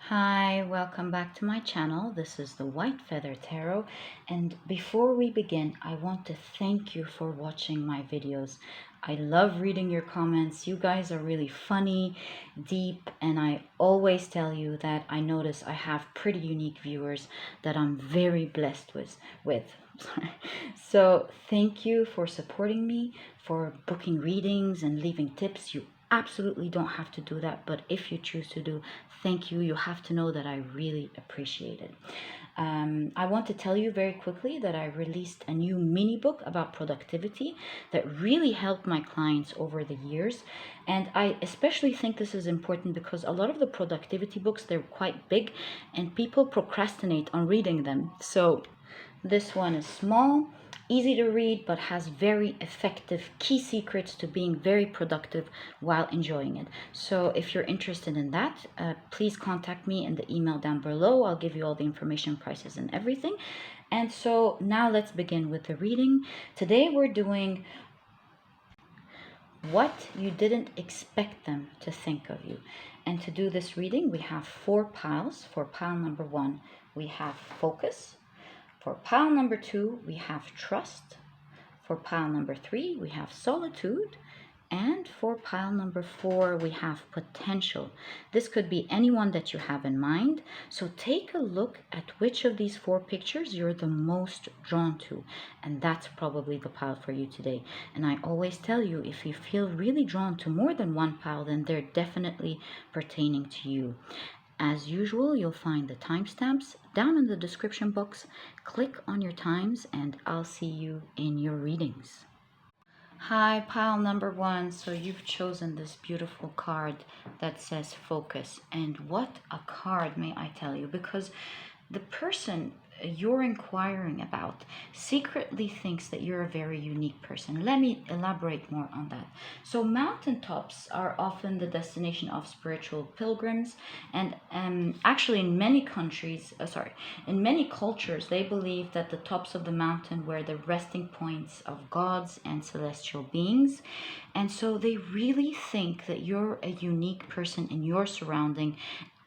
Hi, welcome back to my channel. This is the White Feather Tarot, and before we begin, I want to thank you for watching my videos. I love reading your comments. You guys are really funny, deep, and I always tell you that I notice I have pretty unique viewers that I'm very blessed with. So thank you for supporting me, for booking readings and leaving tips. You absolutely don't have to do that, but if you choose to do, thank you. You have to know that I really appreciate it. I want to tell you very quickly that I released a new mini book about productivity that really helped my clients over the years. And I especially think this is important because a lot of the productivity books, they're quite big and people procrastinate on reading them. So this one is small, easy to read, but has very effective key secrets to being very productive while enjoying it. So if you're interested in that, please contact me in the email down below. I'll give you all the information, prices, and everything. And so now let's begin with the reading. Today we're doing what you didn't expect them to think of you. And to do this reading, we have 4 piles. For pile number 1, we have focus. For pile number 2, we have trust. For pile number 3, we have solitude. And for pile number 4, we have potential. This could be anyone that you have in mind. So take a look at which of these 4 pictures you're the most drawn to. And that's probably the pile for you today. And I always tell you, if you feel really drawn to more than one pile, then they're definitely pertaining to you. As usual, you'll find the timestamps down in the description box. Click on your times and I'll see you in your readings. Hi, pile number 1. So you've chosen this beautiful card that says focus. And what a card, may I tell you, because the person you're inquiring about secretly thinks that you're a very unique person. Let me elaborate more on that. So mountaintops are often the destination of spiritual pilgrims, and actually in many countries, in many cultures, they believe that the tops of the mountain were the resting points of gods and celestial beings. And so they really think that you're a unique person in your surrounding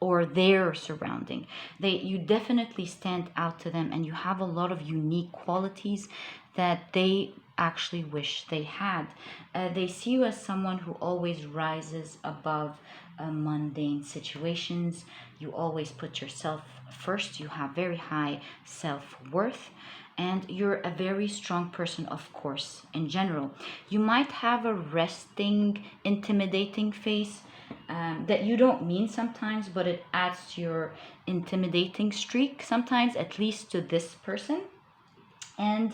or their surrounding. You definitely stand out to them, and you have a lot of unique qualities that they actually wish they had. They see you as someone who always rises above mundane situations. You always put yourself first. You have very high self-worth. And you're a very strong person, of course, in general. You might have a resting, intimidating face that you don't mean sometimes, but it adds to your intimidating streak sometimes, at least to this person. And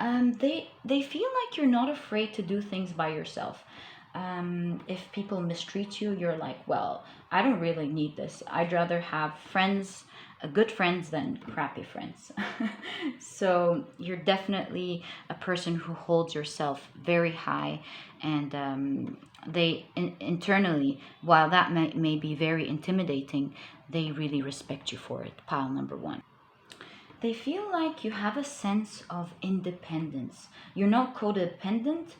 they feel like you're not afraid to do things by yourself. If people mistreat you, you're like, well, I don't really need this. I'd rather have friends, good friends, than crappy friends. So you're definitely a person who holds yourself very high, and internally, while that may be very intimidating, they really respect you for it. Pile number 1. They feel like you have a sense of independence. You're not codependent,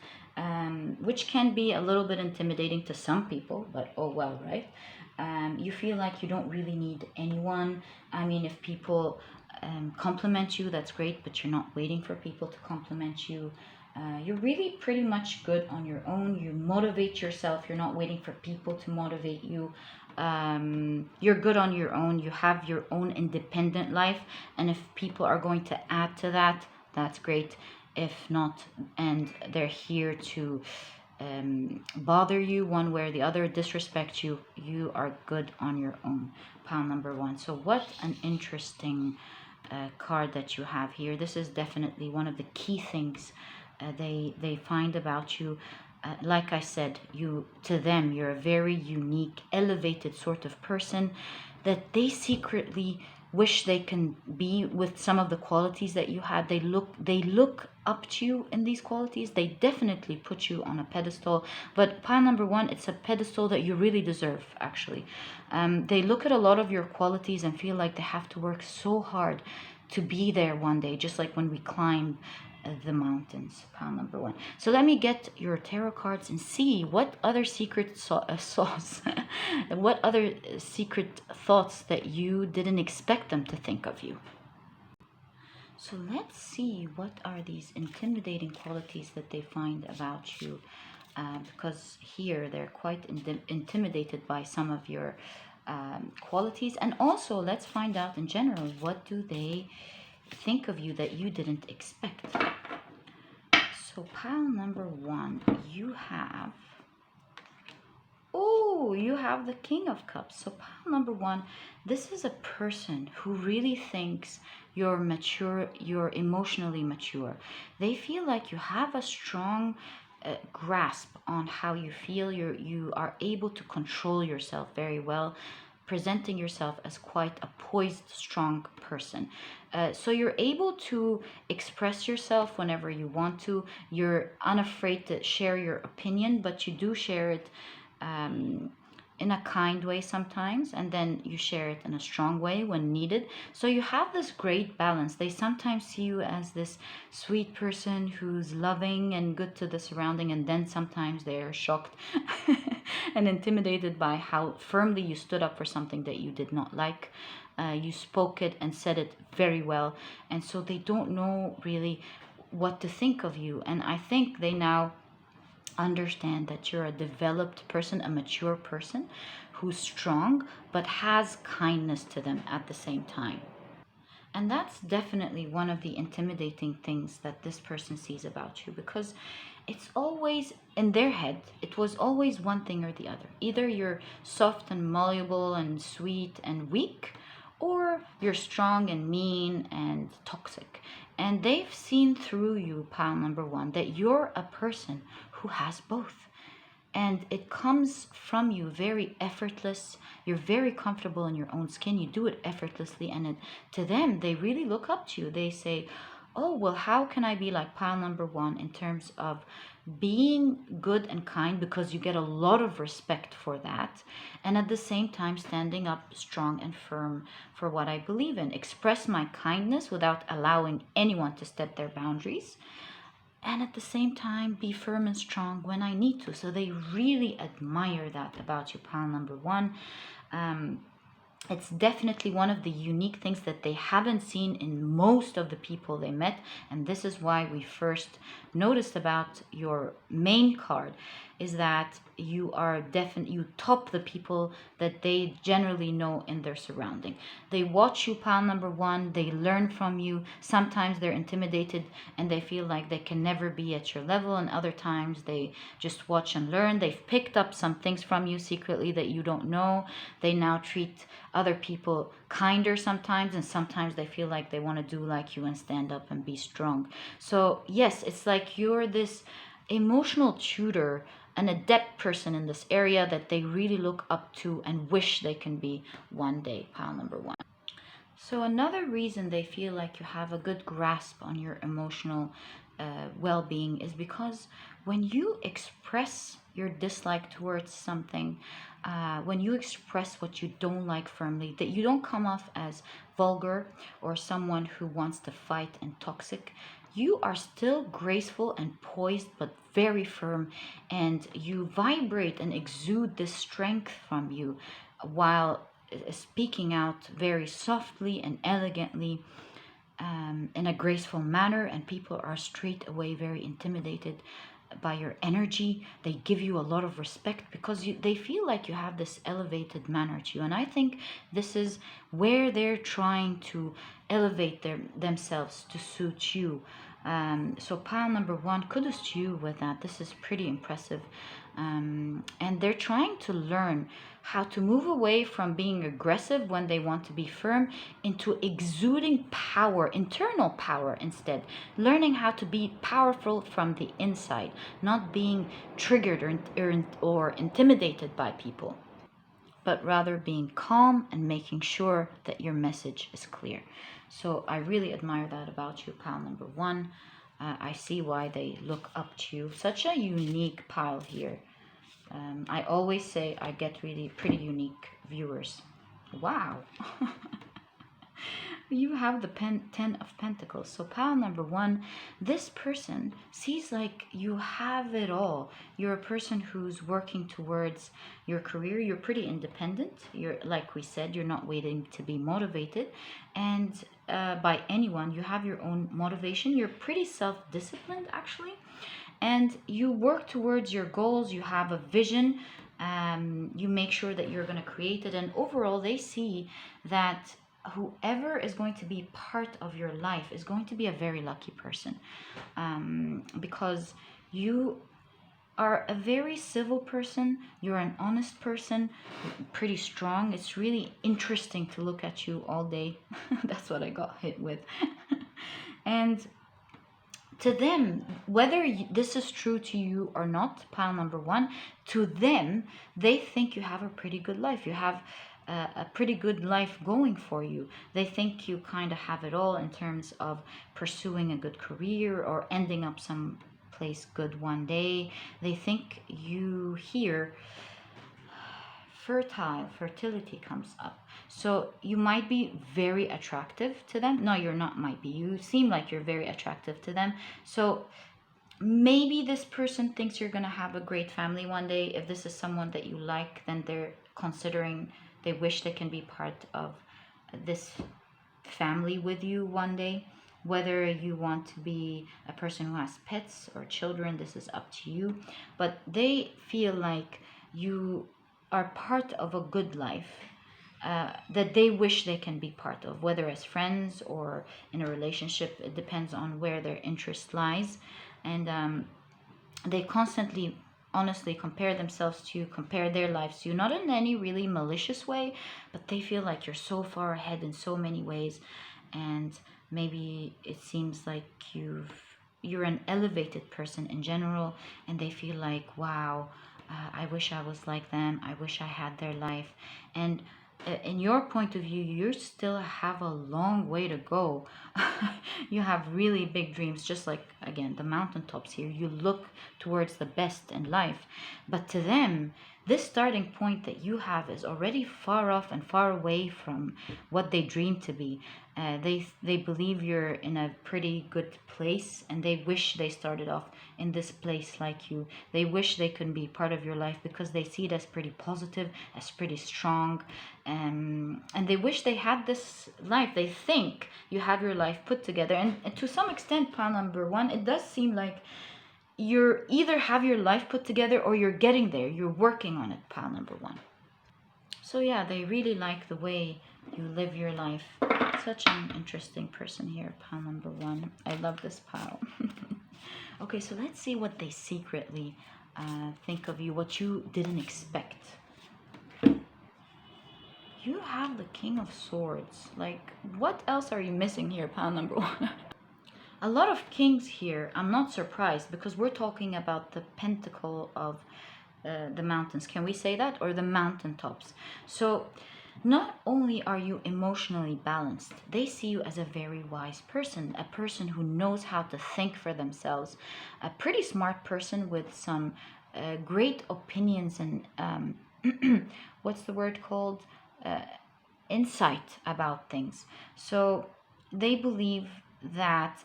which can be a little bit intimidating to some people, but oh well, right? You feel like you don't really need anyone. I mean, if people compliment you, that's great, but you're not waiting for people to compliment you. You're really pretty much good on your own. You motivate yourself. You're not waiting for people to motivate you. You're good on your own. You have your own independent life. And if people are going to add to that, that's great. If not, and they're here to bother you one way or the other, disrespect you, you are good on your own. Pile number 1. So what an interesting card that you have here. This is definitely one of the key things they find about you. Like I said, to them, you're a very unique, elevated sort of person that they secretly wish they can be with some of the qualities that you had. They look up to you in these qualities. They definitely put you on a pedestal. But pile number 1, it's a pedestal that you really deserve, actually. They look at a lot of your qualities and feel like they have to work so hard to be there one day, just like when we climb the mountains, pile number 1. So let me get your tarot cards and see what other secret sauce, what other secret thoughts that you didn't expect them to think of you. So let's see what are these intimidating qualities that they find about you, because here they're quite intimidated by some of your qualities. And also let's find out in general, what do they think of you that you didn't expect. So pile number 1, you have, oh, you have the King of Cups. So pile number 1, this is a person who really thinks you're mature, you're emotionally mature. They feel like you have a strong grasp on how you feel. You are able to control yourself very well, presenting yourself as quite a poised, strong person. So you're able to express yourself whenever you want to. You're unafraid to share your opinion, but you do share it in a kind way sometimes, and then you share it in a strong way when needed. So you have this great balance. They sometimes see you as this sweet person who's loving and good to the surrounding, and then sometimes they're shocked and intimidated by how firmly you stood up for something that you did not like. You spoke it and said it very well, and so they don't know really what to think of you. And I think they now understand that you're a developed person, a mature person who's strong but has kindness to them at the same time. And that's definitely one of the intimidating things that this person sees about you, because it's always in their head, it was always one thing or the other. Either you're soft and malleable and sweet and weak, or you're strong and mean and toxic. And they've seen through you, pile number 1, that you're a person who has both. And it comes from you very effortless. You're very comfortable in your own skin. You do it effortlessly. And to them, they really look up to you. They say, oh, well, how can I be like pile number 1 in terms of being good and kind, because you get a lot of respect for that, and at the same time standing up strong and firm for what I believe in. Express my kindness without allowing anyone to step their boundaries, and at the same time be firm and strong when I need to. So they really admire that about you, pile number 1. It's definitely one of the unique things that they haven't seen in most of the people they met. And this is why we first noticed about your main card, is that you are you top the people that they generally know in their surrounding. They watch you, pile number 1. They learn from you. Sometimes they're intimidated and they feel like they can never be at your level, and other times they just watch and learn. They've picked up some things from you secretly that you don't know. They now treat other people kinder sometimes, and sometimes they feel like they want to do like you and stand up and be strong. So yes, it's like you're this emotional tutor, an adept person in this area that they really look up to and wish they can be one day, pile number 1. So another reason they feel like you have a good grasp on your emotional well-being is because when you express your dislike towards something, when you express what you don't like firmly, that you don't come off as vulgar or someone who wants to fight and toxic. You are still graceful and poised, but very firm, and you vibrate and exude this strength from you while speaking out very softly and elegantly, in a graceful manner, and people are straight away very intimidated by your energy. They give you a lot of respect because they feel like you have this elevated manner to you. And I think this is where they're trying to elevate themselves to suit you. So pile number 1, kudos to you with that. This is pretty impressive. And they're trying to learn how to move away from being aggressive when they want to be firm into exuding power, internal power instead. Learning how to be powerful from the inside, not being triggered or intimidated by people, but rather being calm and making sure that your message is clear. So I really admire that about you, pile number 1. I see why they look up to you. Such a unique pile here. I always say I get really pretty unique viewers. Wow. You have the 10 of Pentacles. So pile number 1, this person sees like you have it all. You're a person who's working towards your career. You're pretty independent. You're, like we said, you're not waiting to be motivated and by anyone. You have your own motivation. You're pretty self-disciplined actually, and you work towards your goals. You have a vision. You make sure that you're going to create it, and overall they see that whoever is going to be part of your life is going to be a very lucky person, because you are a very civil person. You're an honest person, pretty strong. It's really interesting to look at you all day. That's what I got hit with. And to them, whether this is true to you or not, pile number 1, to them, they think you have a pretty good life. You have a pretty good life going for you. They think you kind of have it all in terms of pursuing a good career or ending up some place good one day. They think you here, fertility comes up. So you might be very attractive to them. No, you're not might be. You seem like you're very attractive to them. So maybe this person thinks you're going to have a great family one day. If this is someone that you like, then they're considering, they wish they can be part of this family with you one day. Whether you want to be a person who has pets or children, this is up to you. But they feel like you are part of a good life that they wish they can be part of, whether as friends or in a relationship. It depends on where their interest lies. And they constantly, honestly, compare themselves to you, compare their lives to you, not in any really malicious way, but they feel like you're so far ahead in so many ways. And maybe it seems like you're an elevated person in general, and they feel like, wow, I wish I was like them. I wish I had their life. And in your point of view, you still have a long way to go. You have really big dreams, just like, again, the mountaintops here. You look towards the best in life. But to them, this starting point that you have is already far off and far away from what they dream to be. They believe you're in a pretty good place, and they wish they started off in this place like you. They wish they could be part of your life because they see it as pretty positive, as pretty strong, and they wish they had this life. They think you have your life put together, and to some extent, pile number 1, it does seem like you're either have your life put together or you're getting there. You're working on it, pile number 1. So yeah, they really like the way you live your life. Such an interesting person here, pile number 1. I love this pile. Okay, so let's see what they secretly think of you, what you didn't expect. You have the King of Swords. Like, what else are you missing here, pile number 1? A lot of kings here. I'm not surprised, because we're talking about the pentacle of the mountains. Can we say that? Or the mountaintops. So not only are you emotionally balanced, they see you as a very wise person, a person who knows how to think for themselves, a pretty smart person with some great opinions and what's the word called? Insight about things. So they believe that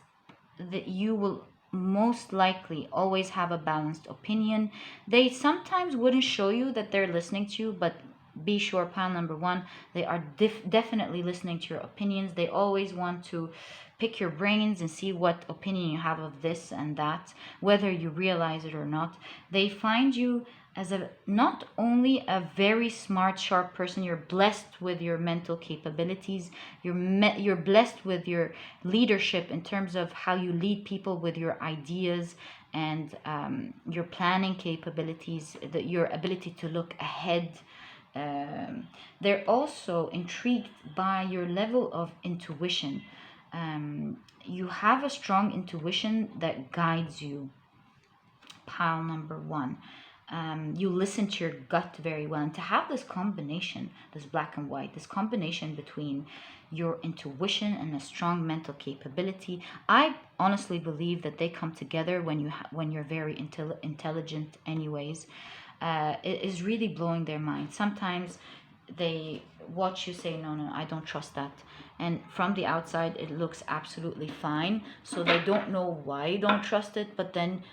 you will most likely always have a balanced opinion. They sometimes wouldn't show you that they're listening to you, but be sure, pile number 1, they are definitely listening to your opinions. They always want to pick your brains and see what opinion you have of this and that, whether you realize it or not. They find you as not only a very smart, sharp person. You're blessed with your mental capabilities. You're blessed with your leadership in terms of how you lead people with your ideas and your planning capabilities, your ability to look ahead. They're also intrigued by your level of intuition. You have a strong intuition that guides you, pile number 1. You listen to your gut very well. And to have this combination, this black and white, this combination between your intuition and a strong mental capability, I honestly believe that they come together when you're very intelligent anyways. It is really blowing their mind. Sometimes they watch you say, no, I don't trust that. And from the outside, it looks absolutely fine. So they don't know why you don't trust it, but then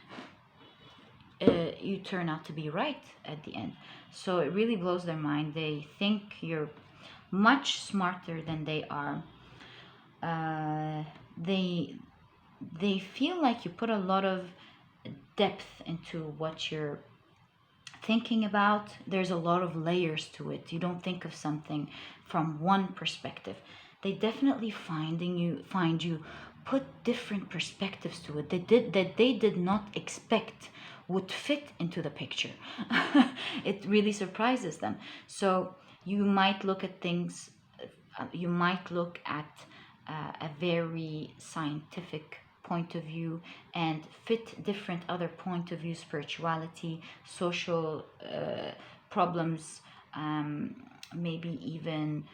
you turn out to be right at the end. So it really blows their mind. They think you're much smarter than they are. They feel like you put a lot of depth into what you're thinking about. There's a lot of layers to it. You don't think of something from one perspective. They definitely find you put different perspectives to it that they did not expect would fit into the picture. It really surprises them. So you might look at things, you might look at a very scientific point of view and fit different other point of view, spirituality, social problems, maybe even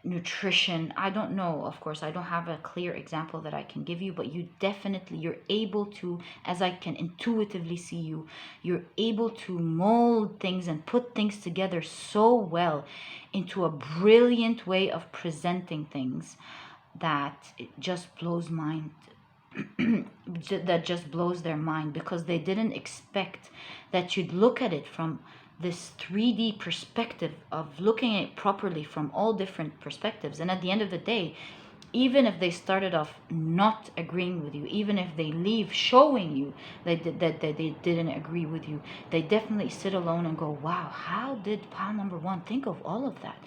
nutrition. I don't know, of course, I don't have a clear example that I can give you, but you're able to, as I can intuitively see you're able to mold things and put things together so well into a brilliant way of presenting things that it just blows mind that just blows their mind, because they didn't expect that you'd look at it from this 3D perspective of looking at it properly from all different perspectives. And at the end of the day, even if they started off not agreeing with you, even if they leave showing you that they didn't agree with you, they definitely sit alone and go, wow, how did pile number one think of all of that?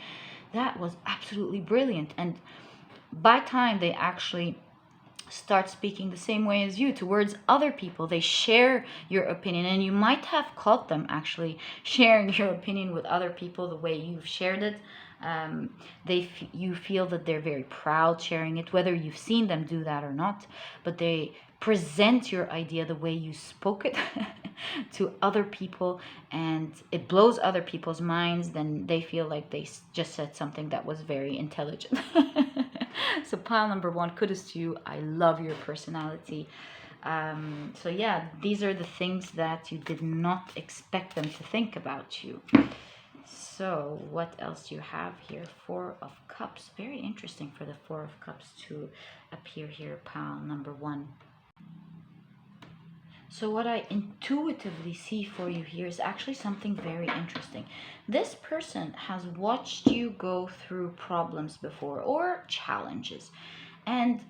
That was absolutely brilliant. And by time they actually start speaking the same way as you towards other people, they share your opinion, and you might have caught them actually sharing your opinion with other people the way you've shared it. You feel that they're very proud sharing it, whether you've seen them do that or not, but they present your idea the way you spoke it to other people, and it blows other people's minds. Then they feel like they just said something that was very intelligent. So pile number one, kudos to you. I love your personality. So yeah, these are the things that you did not expect them to think about you. So what else do you have here? Four of Cups. Very interesting for the Four of Cups to appear here, pile number one. So what I intuitively see for you here is actually something very interesting. This person has watched you go through problems before, or challenges, and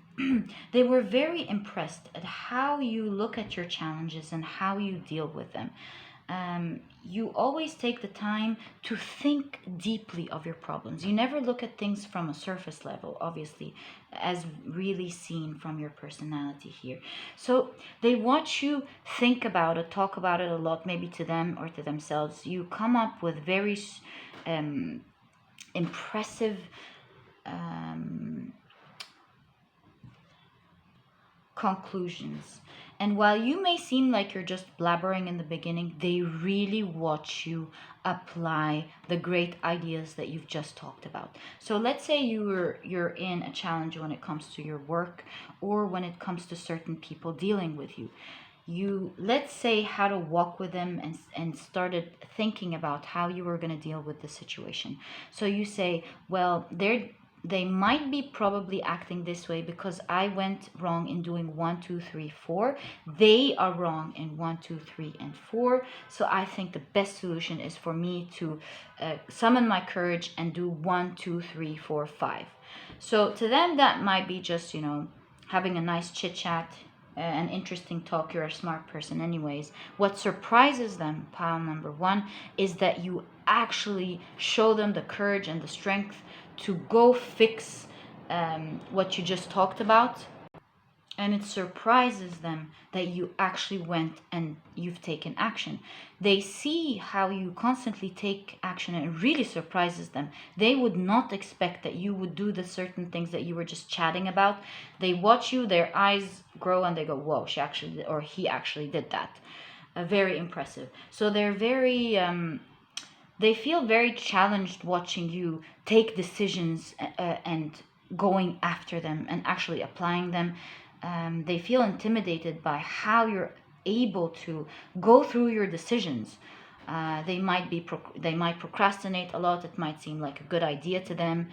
they were very impressed at how you look at your challenges and how you deal with them. You always take the time to think deeply of your problems. You never look at things from a surface level, obviously, as really seen from your personality here. So they watch you think about it, talk about it a lot, maybe to them or to themselves. You come up with very impressive conclusions. And while you may seem like you're just blabbering in the beginning, they really watch you apply the great ideas that you've just talked about. So let's say you're in a challenge when it comes to your work, or when it comes to certain people dealing with you. You, let's say, how to walk with them, and started thinking about how you were going to deal with the situation. So you say, well, they might be probably acting this way because I went wrong in doing 1, 2, 3, 4. They are wrong in 1, 2, 3, and 4. So I think the best solution is for me to summon my courage and do 1, 2, 3, 4, 5. So to them, that might be just, having a nice chit chat, an interesting talk. You're a smart person anyways. What surprises them, pile number one, is that you actually show them the courage and the strength to go fix what you just talked about. And it surprises them that you actually went and you've taken action. They see how you constantly take action, and it really surprises them. They would not expect that you would do the certain things that you were just chatting about. They watch you, their eyes grow, and they go, whoa, she actually, or he actually did that. Very impressive. So they're very... they feel very challenged watching you take decisions and going after them and actually applying them. They feel intimidated by how you're able to go through your decisions They might procrastinate a lot. It might seem like a good idea to them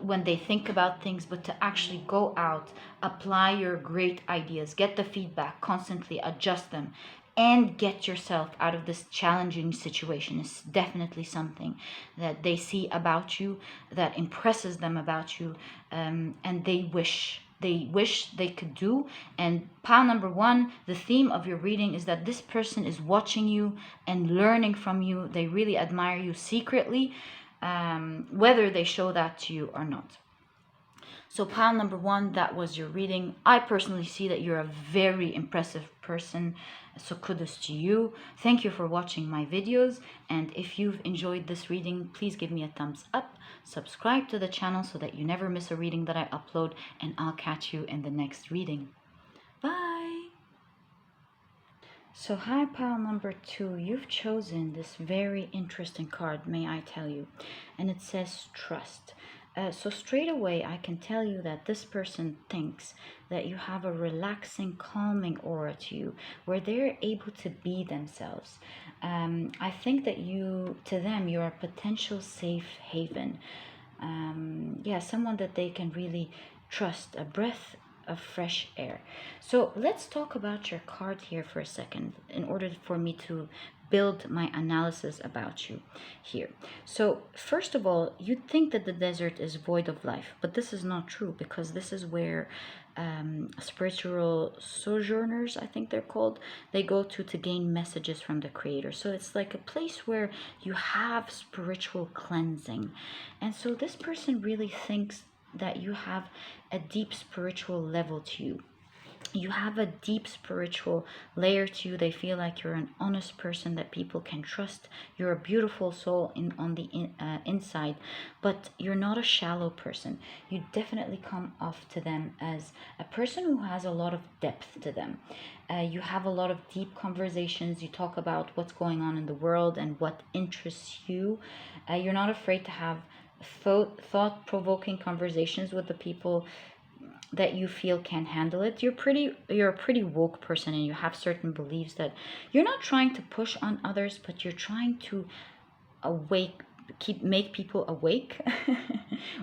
when they think about things, but to actually go out, apply your great ideas, get the feedback, constantly adjust them, and get yourself out of this challenging situation is definitely something that they see about you, that impresses them about you, and they wish they could do. And pile number one, the theme of your reading is that this person is watching you and learning from you. They really admire you secretly, whether they show that to you or not. So pile number one, that was your reading. I personally see that you're a very impressive person, so kudos to you. Thank you for watching my videos, and if you've enjoyed this reading, please give me a thumbs up, subscribe to the channel so that you never miss a reading that I upload, and I'll catch you in the next reading. Bye! So hi pile number two, you've chosen this very interesting card, may I tell you, and it says trust. So straight away I can tell you that this person thinks that you have a relaxing, calming aura to you, where they're able to be themselves. I think that to them, you're a potential safe haven. Yeah, someone that they can really trust, a breath of fresh air. So let's talk about your card here for a second in order for me to build my analysis about you here. So first of all, you'd think that the desert is void of life, but this is not true, because this is where spiritual sojourners, I think they're called, they go to gain messages from the creator. So it's like a place where you have spiritual cleansing. And so this person really thinks that you have a deep spiritual level to you. You have a deep spiritual layer to you. They feel like you're an honest person that people can trust. You're a beautiful soul on the inside, but you're not a shallow person. You definitely come off to them as a person who has a lot of depth to them. You have a lot of deep conversations. You talk about what's going on in the world and what interests you. You're not afraid to have thought-provoking conversations with the people that you feel can handle it. You're a pretty woke person, and you have certain beliefs that you're not trying to push on others, but you're trying to make people awake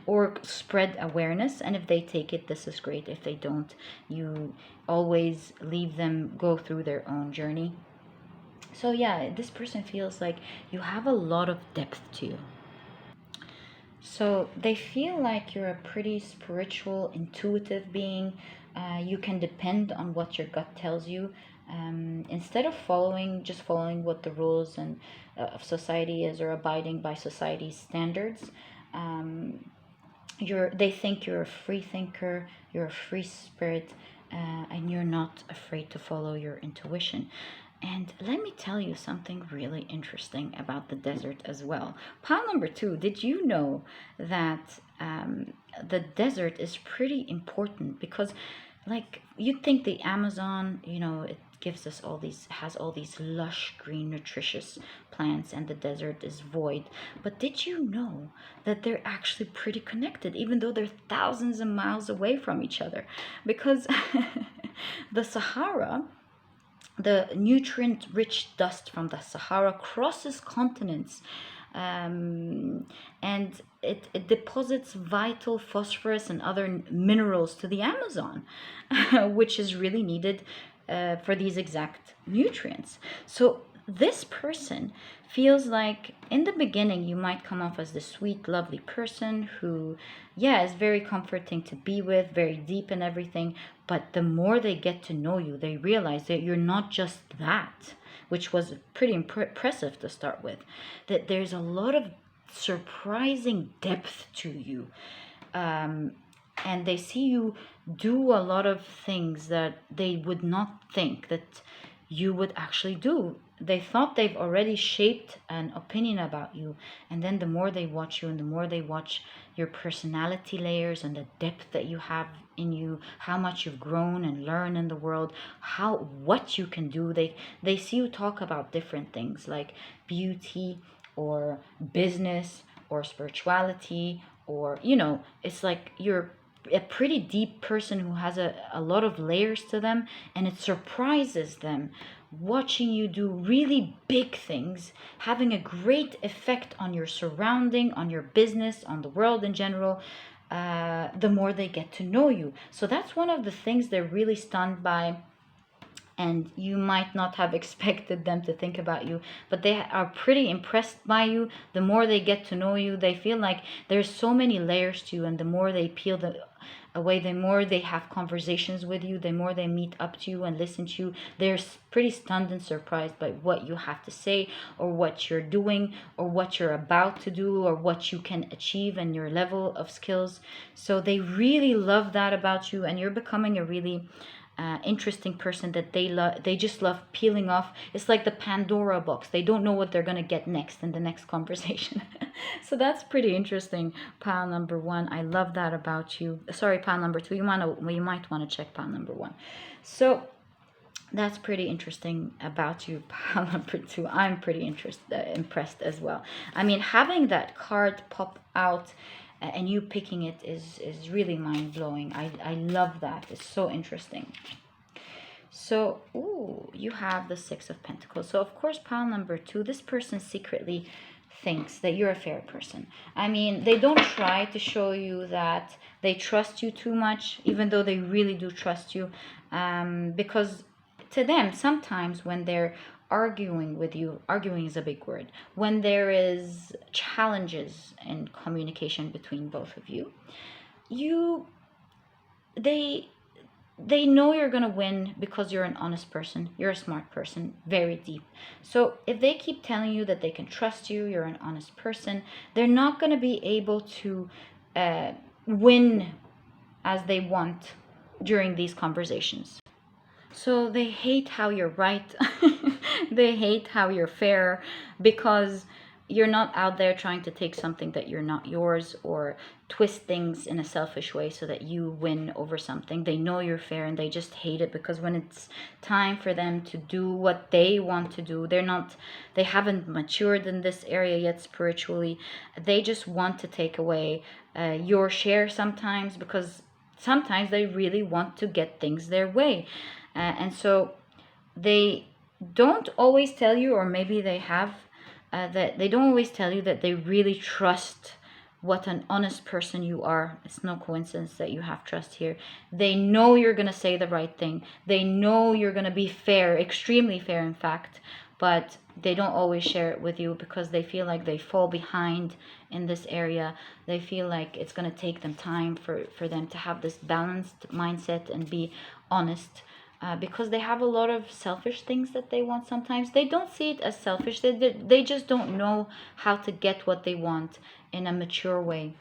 or spread awareness. And if they take it, this is great. If they don't, you always leave them go through their own journey. So yeah, this person feels like you have a lot of depth to you. So they feel like you're a pretty spiritual, intuitive being. You can depend on what your gut tells you. Instead of just following what the rules of society is, or abiding by society's standards, they think you're a free thinker, you're a free spirit, and you're not afraid to follow your intuition. And let me tell you something really interesting about the desert as well. Pile number two, did you know that the desert is pretty important? Because, like, you'd think the Amazon, it has all these lush, green, nutritious plants, and the desert is void. But did you know that they're actually pretty connected, even though they're thousands of miles away from each other? Because the Sahara, the nutrient-rich dust from the Sahara crosses continents, and it deposits vital phosphorus and other minerals to the Amazon, which is really needed for these exact nutrients. So this person feels like in the beginning you might come off as the sweet, lovely person who, yeah, is very comforting to be with, very deep and everything. But the more they get to know you, they realize that you're not just that, which was pretty impressive to start with, that there's a lot of surprising depth to you. And they see you do a lot of things that they would not think that you would actually do. They thought they've already shaped an opinion about you, and then the more they watch you and the more they watch your personality layers and the depth that you have in you, how much you've grown and learned in the world, what you can do, they see you talk about different things like beauty or business or spirituality, or it's like you're a pretty deep person who has a lot of layers to them, and it surprises them watching you do really big things, having a great effect on your surrounding, on your business, on the world in general, the more they get to know you. So that's one of the things they're really stunned by, and you might not have expected them to think about you, but they are pretty impressed by you. The more they get to know you, they feel like there's so many layers to you, and the more they peel away, the more they have conversations with you, the more they meet up to you and listen to you, they're pretty stunned and surprised by what you have to say, or what you're doing, or what you're about to do, or what you can achieve and your level of skills. So they really love that about you, and you're becoming a really interesting person that they just love peeling off. It's like the Pandora box. They don't know what they're going to get next in the next conversation. So that's pretty interesting, pile number 1. I love that about you. Sorry, pile number 2. You might want to check pile number 1. So that's pretty interesting about you, pile number 2. I'm pretty impressed as well. I mean, having that card pop out and you picking it is really mind-blowing. I love that. It's so interesting. So, ooh, you have the 6 of Pentacles. So, of course, pile number 2, this person secretly thinks that you're a fair person. I mean, they don't try to show you that they trust you too much, even though they really do trust you, because to them, sometimes when they're arguing with you, arguing is a big word, when there is challenges in communication between both of you, they know you're going to win because you're an honest person, you're a smart person, very deep. So if they keep telling you that they can trust you, you're an honest person, they're not going to be able to win as they want during these conversations. So they hate how you're right. They hate how you're fair, because you're not out there trying to take something that you're not yours, or twist things in a selfish way so that you win over something. They know you're fair, and they just hate it, because when it's time for them to do what they want to do, they haven't matured in this area yet spiritually. They just want to take away your share sometimes, because sometimes they really want to get things their way. And so they don't always tell you, or maybe they have, that they don't always tell you that they really trust what an honest person you are. It's no coincidence that you have trust here. They know you're going to say the right thing. They know you're going to be fair, extremely fair, in fact, but they don't always share it with you because they feel like they fall behind in this area. They feel like it's going to take them time for them to have this balanced mindset and be honest. Because they have a lot of selfish things that they want sometimes. They don't see it as selfish. They just don't know how to get what they want in a mature way.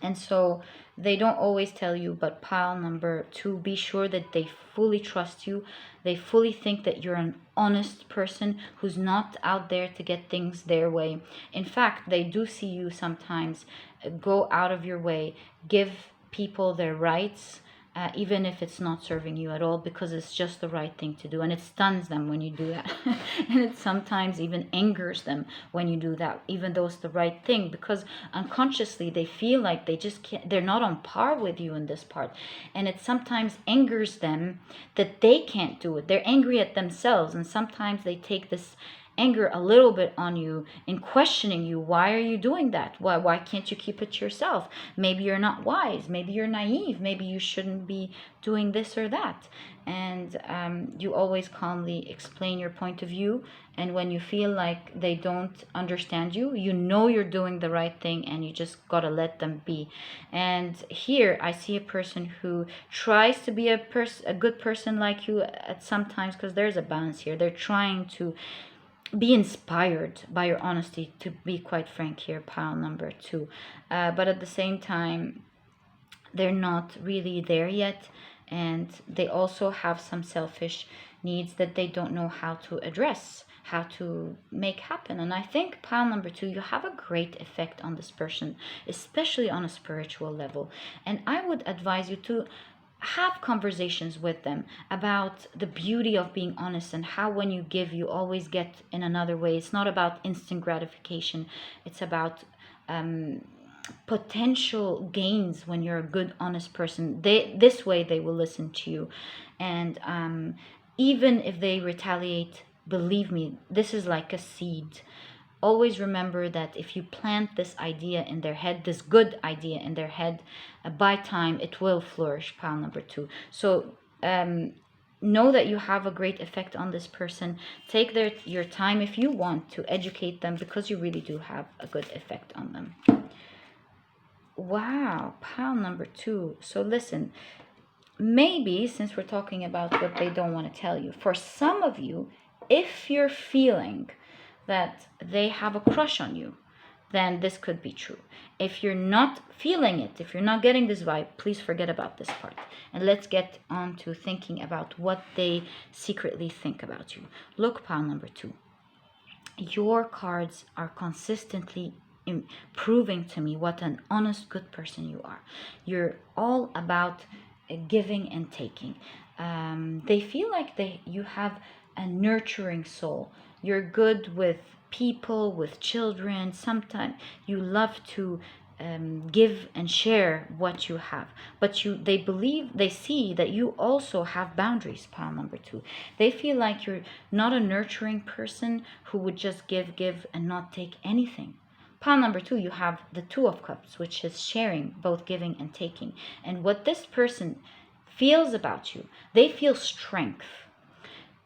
And so they don't always tell you, but pile number 2, be sure that they fully trust you. They fully think that you're an honest person who's not out there to get things their way. In fact, they do see you sometimes go out of your way, give people their rights, even if it's not serving you at all, because it's just the right thing to do. And it stuns them when you do that. And it sometimes even angers them when you do that, even though it's the right thing, because unconsciously they feel like they just can't, they're not on par with you in this part. And it sometimes angers them that they can't do it. They're angry at themselves, and sometimes they take this anger a little bit on you in questioning you. Why are you doing that? Why can't you keep it to yourself? Maybe you're not wise. Maybe you're naive. Maybe you shouldn't be doing this or that. And you always calmly explain your point of view. And when you feel like they don't understand you, you know you're doing the right thing, and you just gotta let them be. And here I see a person who tries to be a good person like you at some times, because there's a balance here. They're trying to be inspired by your honesty, to be quite frank here, pile number 2. But at the same time, they're not really there yet, and they also have some selfish needs that they don't know how to address, how to make happen. And I think pile number 2, you have a great effect on this person, especially on a spiritual level. And I would advise you to have conversations with them about the beauty of being honest, and how when you give, you always get in another way. It's not about instant gratification. It's about potential gains when you're a good, honest person. This way they will listen to you. And even if they retaliate, believe me, this is like a seed. Always remember that if you plant this idea in their head, this good idea in their head, by time it will flourish, pile number 2. So know that you have a great effect on this person. Take your time if you want to educate them, because you really do have a good effect on them. Wow, pile number 2. So listen, maybe since we're talking about what they don't want to tell you, for some of you, if you're feeling that they have a crush on you, then this could be true. If you're not feeling it, if you're not getting this vibe, please forget about this part. And let's get on to thinking about what they secretly think about you. Look, pile number 2. Your cards are consistently proving to me what an honest, good person you are. You're all about giving and taking. They feel like you have a nurturing soul. You're good with people, with children. Sometimes you love to give and share what you have, but they see that you also have boundaries, pile number 2. They feel like you're not a nurturing person who would just give and not take anything. Pile number 2, you have the 2 of Cups, which is sharing, both giving and taking. And what this person feels about you, they feel strength.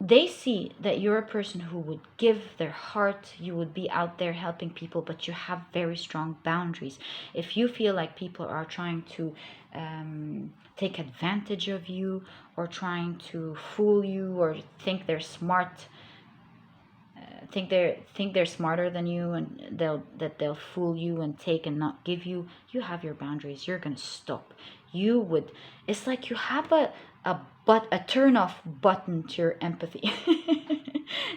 They see that you're a person who would give their heart, you would be out there helping people, but you have very strong boundaries. If you feel like people are trying to take advantage of you, or trying to fool you, or think they're smart, think they're smarter than you, and they'll fool you and take and not give you, you have your boundaries. You're gonna stop. It's like you have a turn off button to your empathy.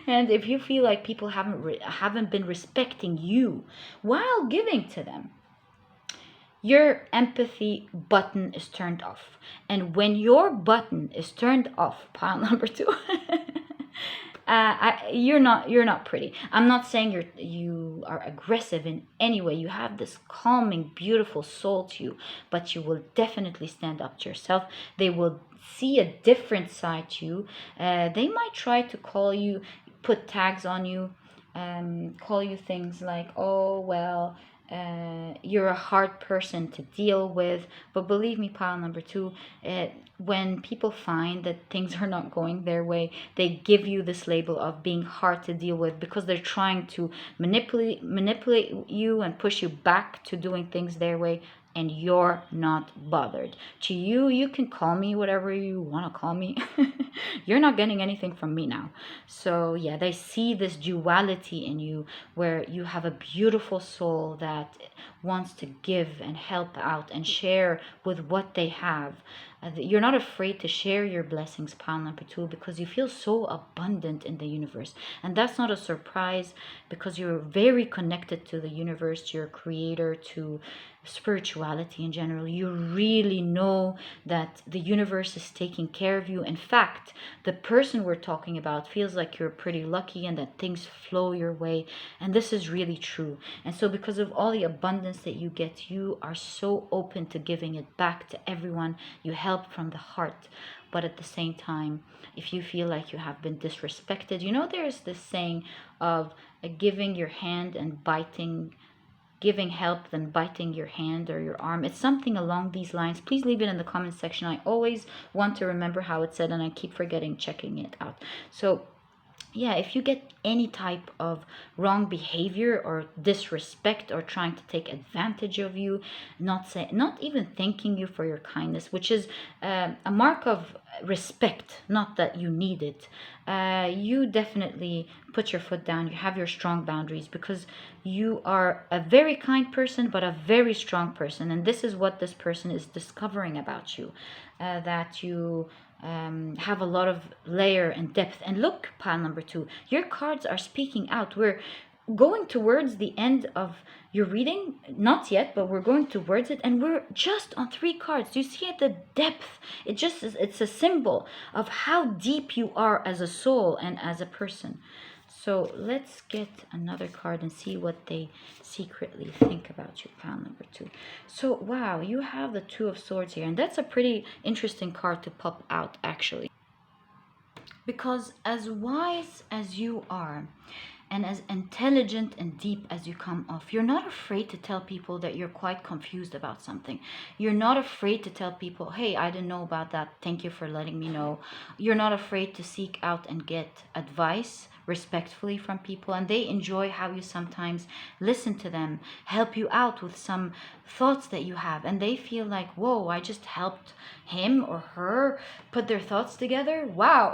And if you feel like people haven't been respecting you while giving to them, your empathy button is turned off. And when your button is turned off, pile number 2, you're not pretty. I'm not saying you are aggressive in any way. You have this calming, beautiful soul to you, but you will definitely stand up to yourself. They will see a different side to you. They might try to call you, put tags on you, call you things like, oh well, you're a hard person to deal with. But believe me, pile number 2, when people find that things are not going their way, they give you this label of being hard to deal with, because they're trying to manipulate you and push you back to doing things their way. And you're not bothered. To you, you can call me whatever you want to call me. You're not getting anything from me now. So yeah, they see this duality in you, where you have a beautiful soul that wants to give and help out and share with what they have. You're not afraid to share your blessings, pile number 2, because you feel so abundant in the universe. And that's not a surprise, because you're very connected to the universe, to your creator, to spirituality in general. You really know that the universe is taking care of you. In fact, the person we're talking about feels like you're pretty lucky and that things flow your way. And this is really true. And so because of all the abundance that you get, you are so open to giving it back to everyone. You help from the heart. But at the same time, if you feel like you have been disrespected, there's this saying of giving your hand and giving help than biting your hand or your arm. It's something along these lines. Please leave it in the comment section. I always want to remember how it's said, and I keep forgetting checking it out. So yeah, if you get any type of wrong behavior or disrespect, or trying to take advantage of you, not even thanking you for your kindness, which is a mark of respect, not that you need it, you definitely put your foot down. You have your strong boundaries, because you are a very kind person, but a very strong person. And this is what this person is discovering about you, that you have a lot of layer and depth. And look, pile number 2, your cards are speaking out. We're going towards the end of your reading, not yet, but we're going towards it, and we're just on 3 cards. Do you see it? The depth. It's a symbol of how deep you are as a soul and as a person. So let's get another card and see what they secretly think about you, pile number 2. So wow, you have the 2 of Swords here, and that's a pretty interesting card to pop out, actually. Because as wise as you are, and as intelligent and deep as you come off, you're not afraid to tell people that you're quite confused about something. You're not afraid to tell people, hey, I didn't know about that. Thank you for letting me know. You're not afraid to seek out and get advice respectfully from people, and they enjoy how you sometimes listen to them, help you out with some thoughts that you have, and they feel like, whoa, I just helped him or her put their thoughts together. Wow.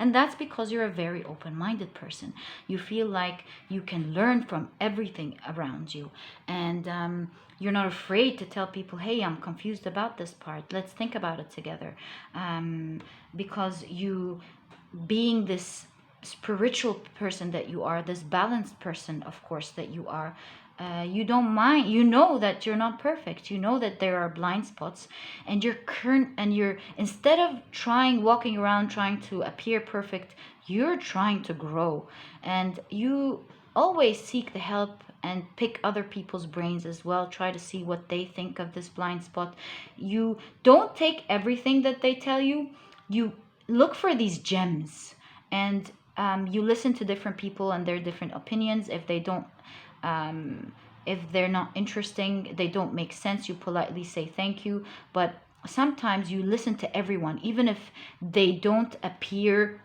And that's because you're a very open-minded person. You feel like you can learn from everything around you, and you're not afraid to tell people, hey, I'm confused about this part, let's think about it together. Because you, being this spiritual person that you are, this balanced person, of course, that you are, you don't mind. You know that you're not perfect. You know that there are blind spots, and you're instead of walking around trying to appear perfect, you're trying to grow, and you always seek the help and pick other people's brains as well. Try to see what they think of this blind spot. You don't take everything that they tell you. You look for these gems, and you listen to different people and their different opinions. If they're not interesting, they don't make sense, you politely say thank you. But sometimes you listen to everyone, even if they don't appear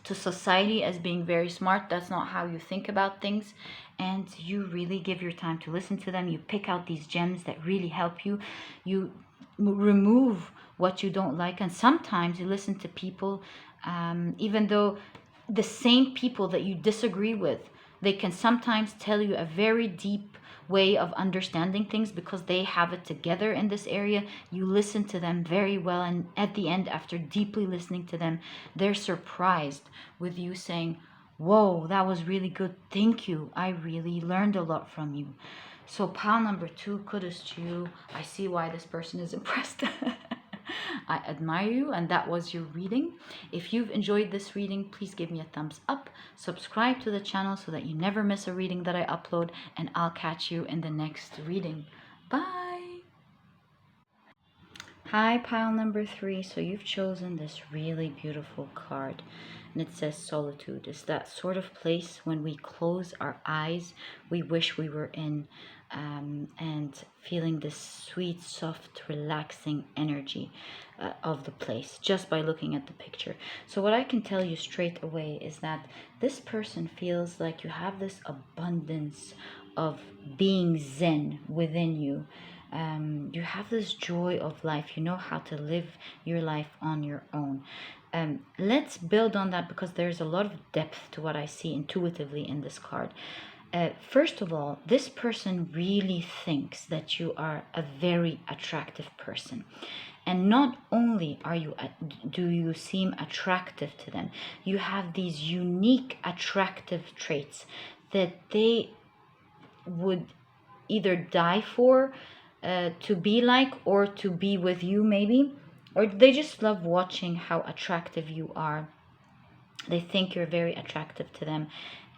to society as being very smart. That's not how you think about things, and you really give your time to listen to them. You pick out these gems that really help you. You remove what you don't like, and sometimes you listen to people, even though the same people that you disagree with, they can sometimes tell you a very deep way of understanding things because they have it together in this area. You listen to them very well, and at the end, after deeply listening to them, they're surprised with you saying, whoa, that was really good, thank you, I really learned a lot from you. So pile number 2, kudos to you. I see why this person is impressed. I admire you, and that was your reading. If you've enjoyed this reading, please give me a thumbs up, subscribe to the channel so that you never miss a reading that I upload, and I'll catch you in the next reading. Bye! Hi, pile number 3. So you've chosen this really beautiful card, and it says Solitude. It's that sort of place when we close our eyes, we wish we were in, and feeling this sweet, soft, relaxing energy of the place just by looking at the picture. So what I can tell you straight away is that this person feels like you have this abundance of being zen within you. You have this joy of life. You know how to live your life on your own. Let's build on that, because there's a lot of depth to what I see intuitively in this card. First of all, this person really thinks that you are a very attractive person. And not only do you seem attractive to them, you have these unique attractive traits that they would either die for, to be like, or to be with you maybe, or they just love watching how attractive you are. They think you're very attractive to them,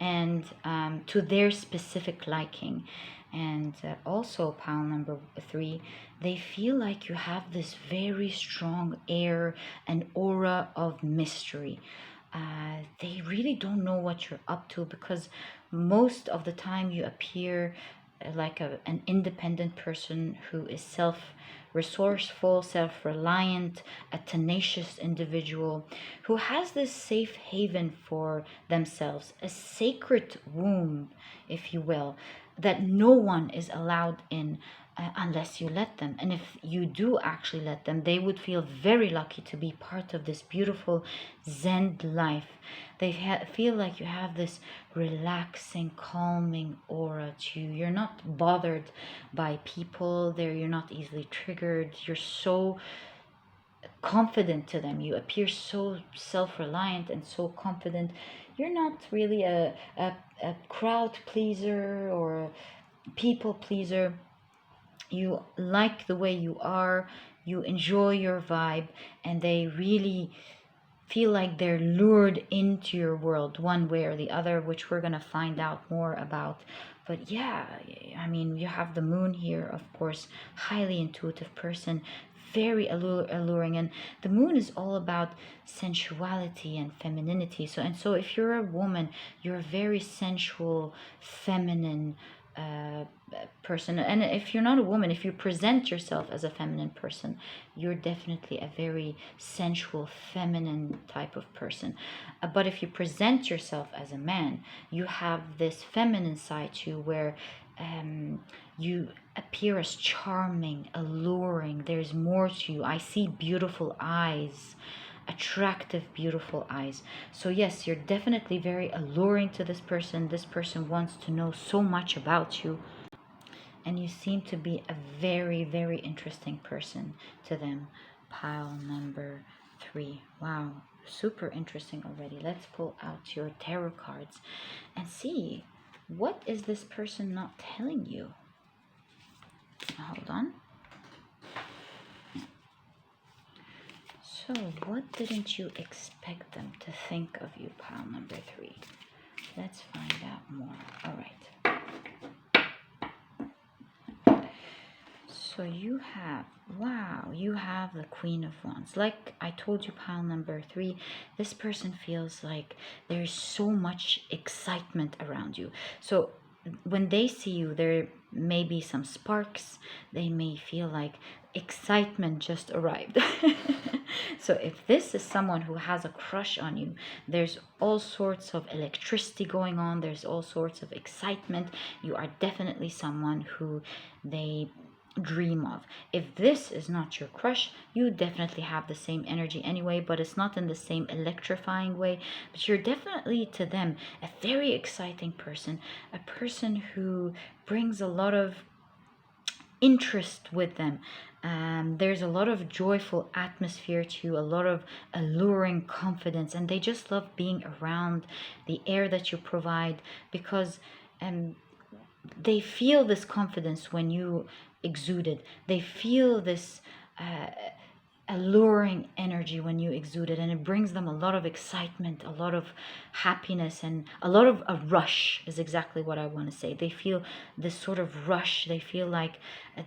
and to their specific liking. And also, pile number 3, they feel like you have this very strong air and aura of mystery. They really don't know what you're up to, because most of the time you appear like an independent person who is resourceful, self-reliant, a tenacious individual who has this safe haven for themselves, a sacred womb, if you will, that no one is allowed in unless you let them. And if you do actually let them, they would feel very lucky to be part of this beautiful Zen life. They feel like you have this relaxing, calming aura to you. You're not bothered by people there. You're not easily triggered. You're so confident to them. You appear so self-reliant and so confident. You're not really a crowd pleaser or a people pleaser. You like the way you are. You enjoy your vibe, and they really feel like they're lured into your world one way or the other, which we're going to find out more about. But yeah, I mean, you have the moon here, of course, highly intuitive person, very alluring, and the moon is all about sensuality and femininity. So if you're a woman, you're a very sensual, feminine person. And if you're not a woman, if you present yourself as a feminine person, you're definitely a very sensual, feminine type of person. But if you present yourself as a man, you have this feminine side to you, where you appear as charming, alluring. There's more to you. I see beautiful eyes, attractive, beautiful eyes. So yes, you're definitely very alluring to this person. This person wants to know so much about you, and you seem to be a very, very interesting person to them. Pile number 3. Wow, super interesting already. Let's pull out your tarot cards and see, what is this person not telling you? Hold on. So what didn't you expect them to think of you, pile number 3? Let's find out more. All right. So you have, wow, you have the Queen of Wands. Like I told you, pile number 3, this person feels like there's so much excitement around you. So when they see you, there may be some sparks. They may feel like excitement just arrived. So if this is someone who has a crush on you, there's all sorts of electricity going on. There's all sorts of excitement. You are definitely someone who they dream of. If this is not your crush, you definitely have the same energy anyway, but it's not in the same electrifying way. But you're definitely to them a very exciting person, a person who brings a lot of interest with them. There's a lot of joyful atmosphere to you, a lot of alluring confidence, and they just love being around the air that you provide, because they feel this confidence when you exude it. They feel this alluring energy when you exude it, and it brings them a lot of excitement, a lot of happiness, and a lot of a rush is exactly what I want to say. They feel this sort of rush. They feel like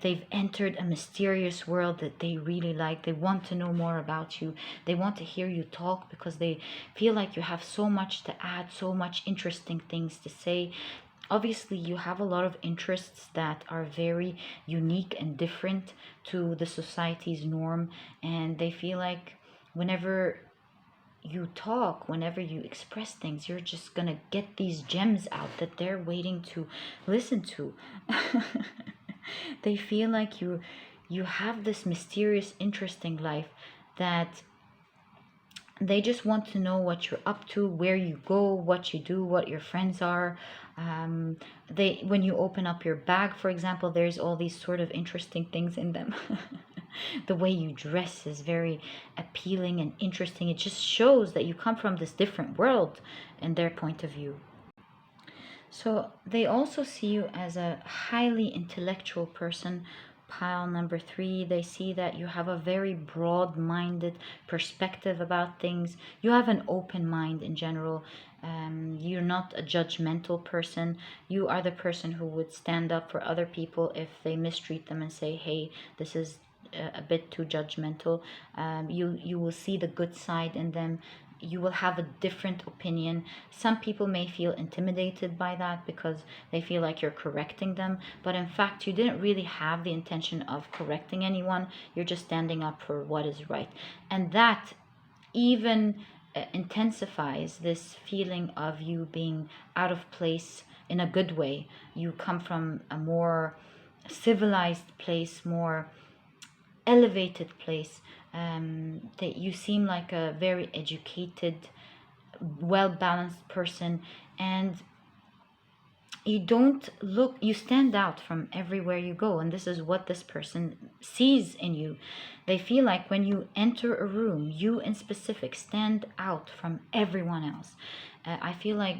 they've entered a mysterious world that they really like. They want to know more about you. They want to hear you talk, because they feel like you have so much to add, so much interesting things to say. Obviously, you have a lot of interests that are very unique and different to the society's norm, and they feel like whenever you talk, whenever you express things, you're just gonna get these gems out that they're waiting to listen to. They feel like you have this mysterious, interesting life that they just want to know what you're up to, where you go, what you do, what your friends are. When you open up your bag, for example, there's all these sort of interesting things in them. The way you dress is very appealing and interesting. It just shows that you come from this different world in their point of view. So they also see you as a highly intellectual person. Pile number 3, they see that you have a very broad-minded perspective about things. You have an open mind in general. You're not a judgmental person. You are the person who would stand up for other people if they mistreat them and say, hey, this is a bit too judgmental. You will see the good side in them. You will have a different opinion. Some people may feel intimidated by that because they feel like you're correcting them, but in fact you didn't really have the intention of correcting anyone. You're just standing up for what is right, and that even intensifies this feeling of you being out of place in a good way. You come from a more civilized place, more elevated place. That you seem like a very educated, well-balanced person, and you stand out from everywhere you go, and this is what this person sees in you. They feel like when you enter a room, you in specific stand out from everyone else. I feel like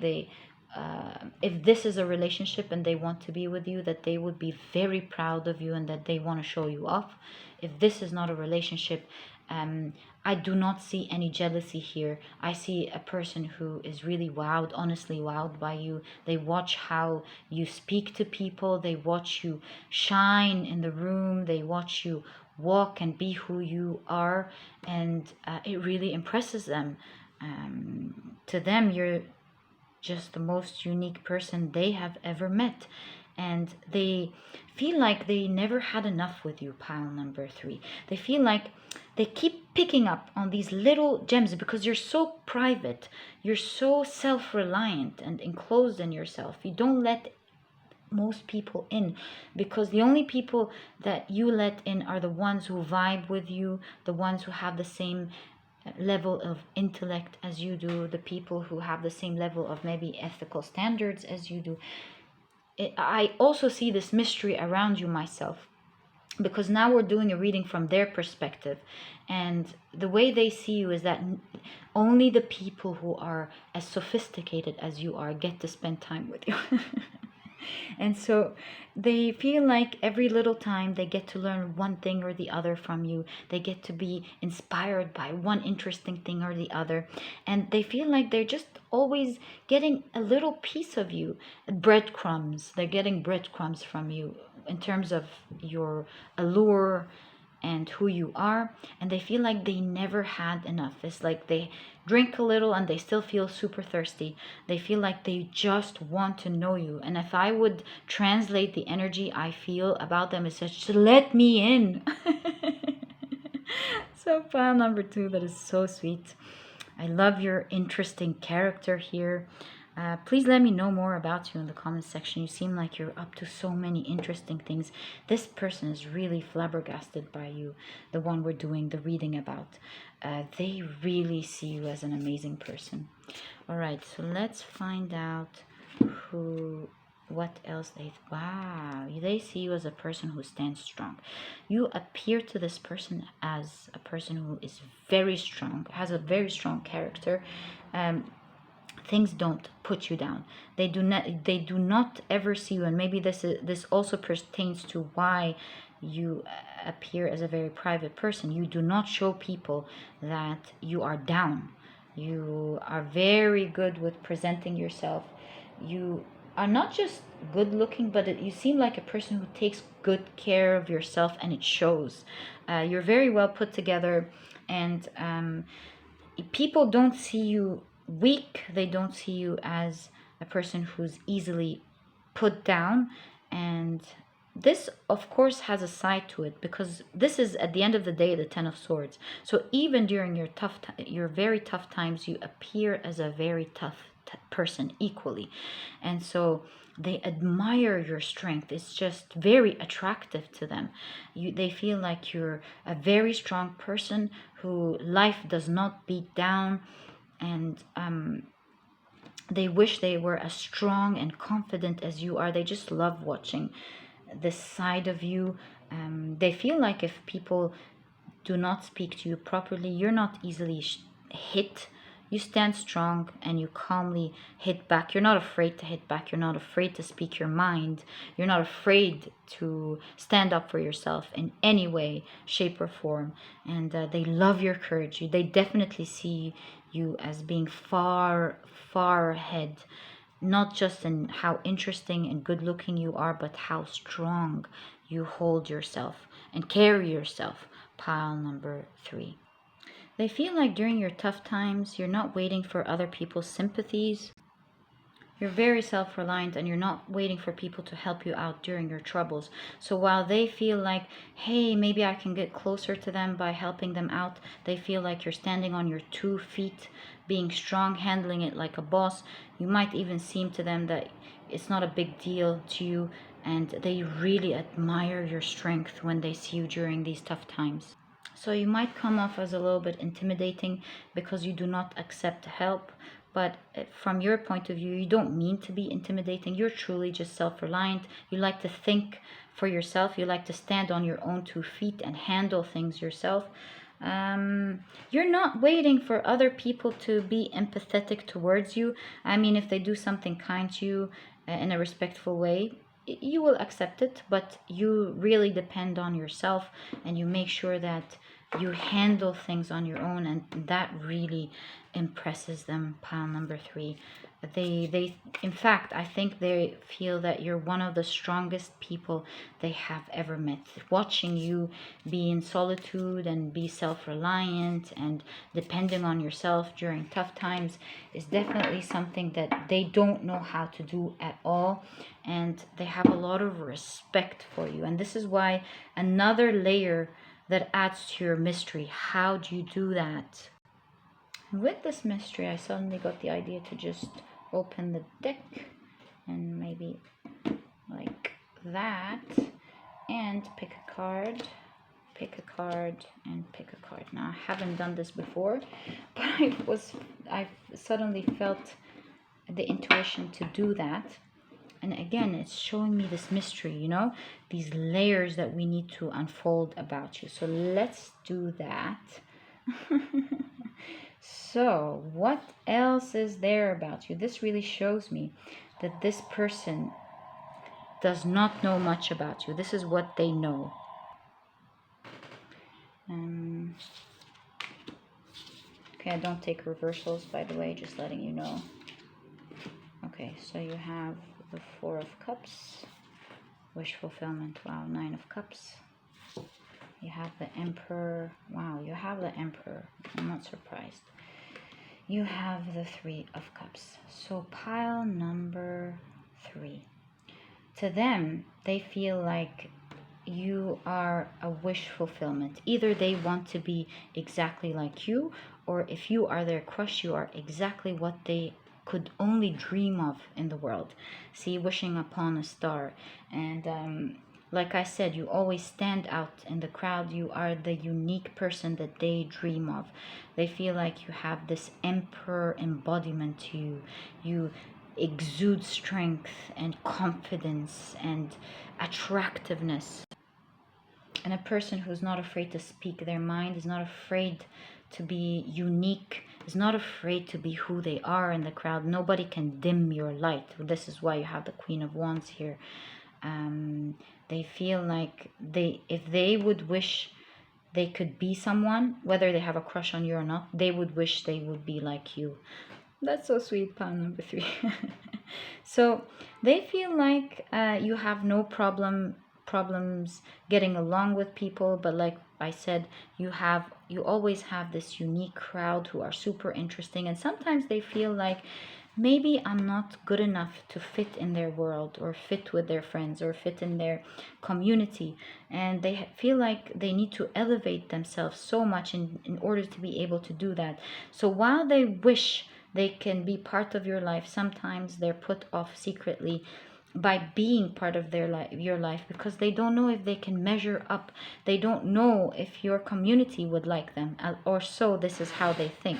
if this is a relationship and they want to be with you, that they would be very proud of you and that they want to show you off. If this is not a relationship, I do not see any jealousy here. I see a person who is really wowed, honestly wowed by you. They watch how you speak to people. They watch you shine in the room. They watch you walk and be who you are, and it really impresses them. To them, you're just the most unique person they have ever met, and they feel like they never had enough with you, pile number 3. They feel like they keep picking up on these little gems because you're so private, you're so self-reliant and enclosed in yourself. You don't let most people in, because the only people that you let in are the ones who vibe with you, the ones who have the same level of intellect as you do, the people who have the same level of maybe ethical standards as you do. I also see this mystery around you myself, because now we're doing a reading from their perspective, and the way they see you is that only the people who are as sophisticated as you are get to spend time with you. And so they feel like every little time they get to learn one thing or the other from you. They get to be inspired by one interesting thing or the other. And they feel like they're just always getting a little piece of you. Breadcrumbs. They're getting breadcrumbs from you in terms of your allure and who you are, and they feel like they never had enough. It's like they drink a little and they still feel super thirsty. They feel like they just want to know you. And if I would translate the energy I feel about them, it's just let me in. So pile number 2, that is so sweet. I love your interesting character here. Please let me know more about you in the comments section. You seem like you're up to so many interesting things. This person is really flabbergasted by you, the one we're doing the reading about. They really see you as an amazing person. All right, so let's find out what else wow, they see you as a person who stands strong. You appear to this person as a person who is very strong, has a very strong character. Things don't put you down. They do not ever see you, and maybe this also pertains to why you appear as a very private person. You do not show people that you are down. You are very good with presenting yourself. You are not just good looking, but you seem like a person who takes good care of yourself, and it shows. You're very well put together, and people don't see you weak. They don't see you as a person who's easily put down. And this of course has a side to it, because this is at the end of the day the 10 of Swords. So even during your very tough times, you appear as a very tough person equally. And so they admire your strength. It's just very attractive to them. They feel like you're a very strong person who life does not beat down, and they wish they were as strong and confident as you are. They just love watching this side of you. They feel like if people do not speak to you properly, you're not easily hit. You stand strong and you calmly hit back. You're not afraid to hit back. You're not afraid to speak your mind. You're not afraid to stand up for yourself in any way, shape, or form. And they love your courage. They definitely see you as being far, far ahead, not just in how interesting and good looking you are, but how strong you hold yourself and carry yourself. Pile number 3. They feel like during your tough times, you're not waiting for other people's sympathies. You're very self-reliant, and you're not waiting for people to help you out during your troubles. So while they feel like, hey, maybe I can get closer to them by helping them out, they feel like you're standing on your 2 feet, being strong, handling it like a boss. You might even seem to them that it's not a big deal to you, and they really admire your strength when they see you during these tough times. So you might come off as a little bit intimidating because you do not accept help. But from your point of view, you don't mean to be intimidating. You're truly just self-reliant. You like to think for yourself. You like to stand on your own 2 feet and handle things yourself. You're not waiting for other people to be empathetic towards you. I mean, if they do something kind to you in a respectful way, you will accept it, but you really depend on yourself, and you make sure that You handle things on your own, and that really impresses them, pile number 3. They in fact, I think they feel that you're one of the strongest people they have ever met. Watching you be in solitude and be self-reliant and depending on yourself during tough times is definitely something that they don't know how to do at all, and they have a lot of respect for you. And this is why another layer that adds to your mystery. How do you do that? With this mystery, I suddenly got the idea to just open the deck and maybe like that and pick a card, and pick a card. Now, I haven't done this before, but I suddenly felt the intuition to do that. And again, it's showing me this mystery, you know, these layers that we need to unfold about you. So let's do that. So what else is there about you? This really shows me that this person does not know much about you. This is what they know. Okay, I don't take reversals, by the way, just letting you know. Okay, so you have the 4 of Cups, wish fulfillment. Wow, 9 of Cups. You have the Emperor. Wow, you have the Emperor. I'm not surprised. You have the 3 of Cups. So pile number 3. To them, they feel like you are a wish fulfillment. Either they want to be exactly like you, or if you are their crush, you are exactly what they could only dream of in the world. See, wishing upon a star. And like I said, you always stand out in the crowd. You are the unique person that they dream of. They feel like you have this emperor embodiment to you. You exude strength and confidence and attractiveness. And a person who's not afraid to speak their mind, is not afraid to be unique, is not afraid to be who they are in the crowd. Nobody can dim your light. This is why you have the Queen of Wands here. They feel like if they would wish they could be someone, whether they have a crush on you or not, they would wish they would be like you. That's so sweet, pile number 3. So they feel like you have no problems getting along with people, but like I said, you always have this unique crowd who are super interesting, and sometimes they feel like maybe I'm not good enough to fit in their world or fit with their friends or fit in their community, and they feel like they need to elevate themselves so much in order to be able to do that. So while they wish they can be part of your life, sometimes they're put off secretly by being part of your life, because they don't know if they can measure up. They don't know if your community would like them, or so this is how they think.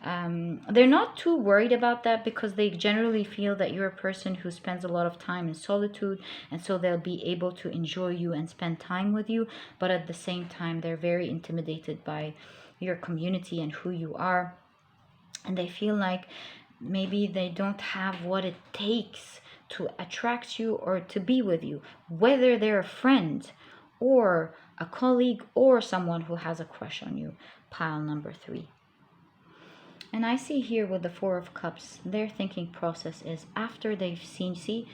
They're not too worried about that, because they generally feel that you're a person who spends a lot of time in solitude, and so they'll be able to enjoy you and spend time with you. But at the same time, they're very intimidated by your community and who you are, and they feel like maybe they don't have what it takes to attract you or to be with you, whether they're a friend or a colleague or someone who has a crush on you, pile number 3. And I see here with the 4 of Cups, their thinking process is after they've seen, see,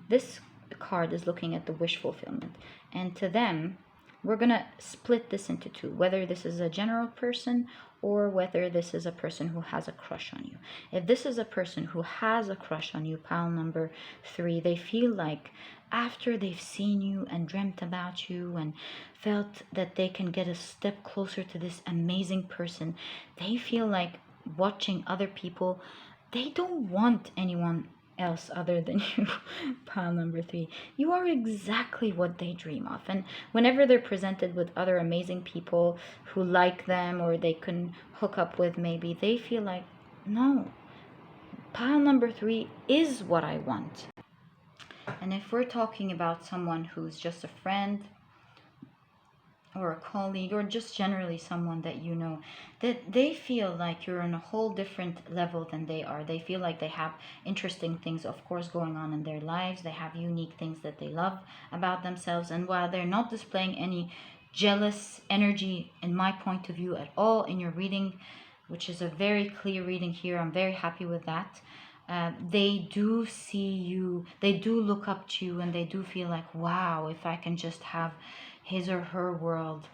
this card is looking at the wish fulfillment. And to them, we're going to split this into 2, whether this is a general person or whether this is a person who has a crush on you. If this is a person who has a crush on you, pile number 3, they feel like after they've seen you and dreamt about you and felt that they can get a step closer to this amazing person, they feel like watching other people, they don't want anyone else other than you, pile number 3. You are exactly what they dream of, and whenever they're presented with other amazing people who like them or they can hook up with, maybe they feel like, no, pile number 3 is what I want. And if we're talking about someone who's just a friend or a colleague, or just generally someone that you know, that they feel like you're on a whole different level than they are. They feel like they have interesting things, of course, going on in their lives. They have unique things that they love about themselves, and while they're not displaying any jealous energy in my point of view at all in your reading, which is a very clear reading here. I'm very happy with that. They do see you, they do look up to you, and they do feel like, wow, if I can just have his or her world,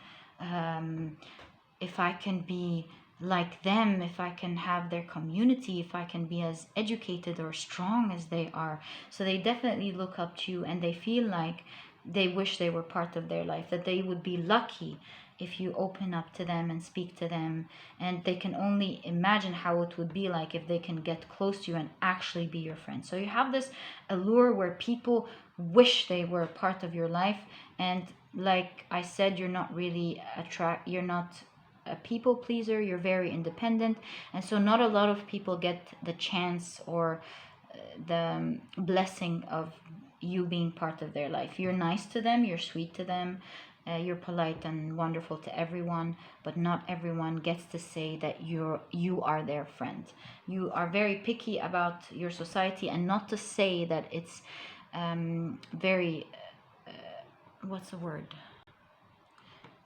if I can be like them, if I can have their community, if I can be as educated or strong as they are. So they definitely look up to you, and they feel like they wish they were part of their life, that they would be lucky if you open up to them and speak to them, and they can only imagine how it would be like if they can get close to you and actually be your friend. So you have this allure where people wish they were part of your life, and like I said, you're not really you're not a people pleaser, you're very independent, and so not a lot of people get the chance or the blessing of you being part of their life. You're nice to them, you're sweet to them, you're polite and wonderful to everyone, but not everyone gets to say that you are their friend. You are very picky about your society, and not to say that it's very what's the word,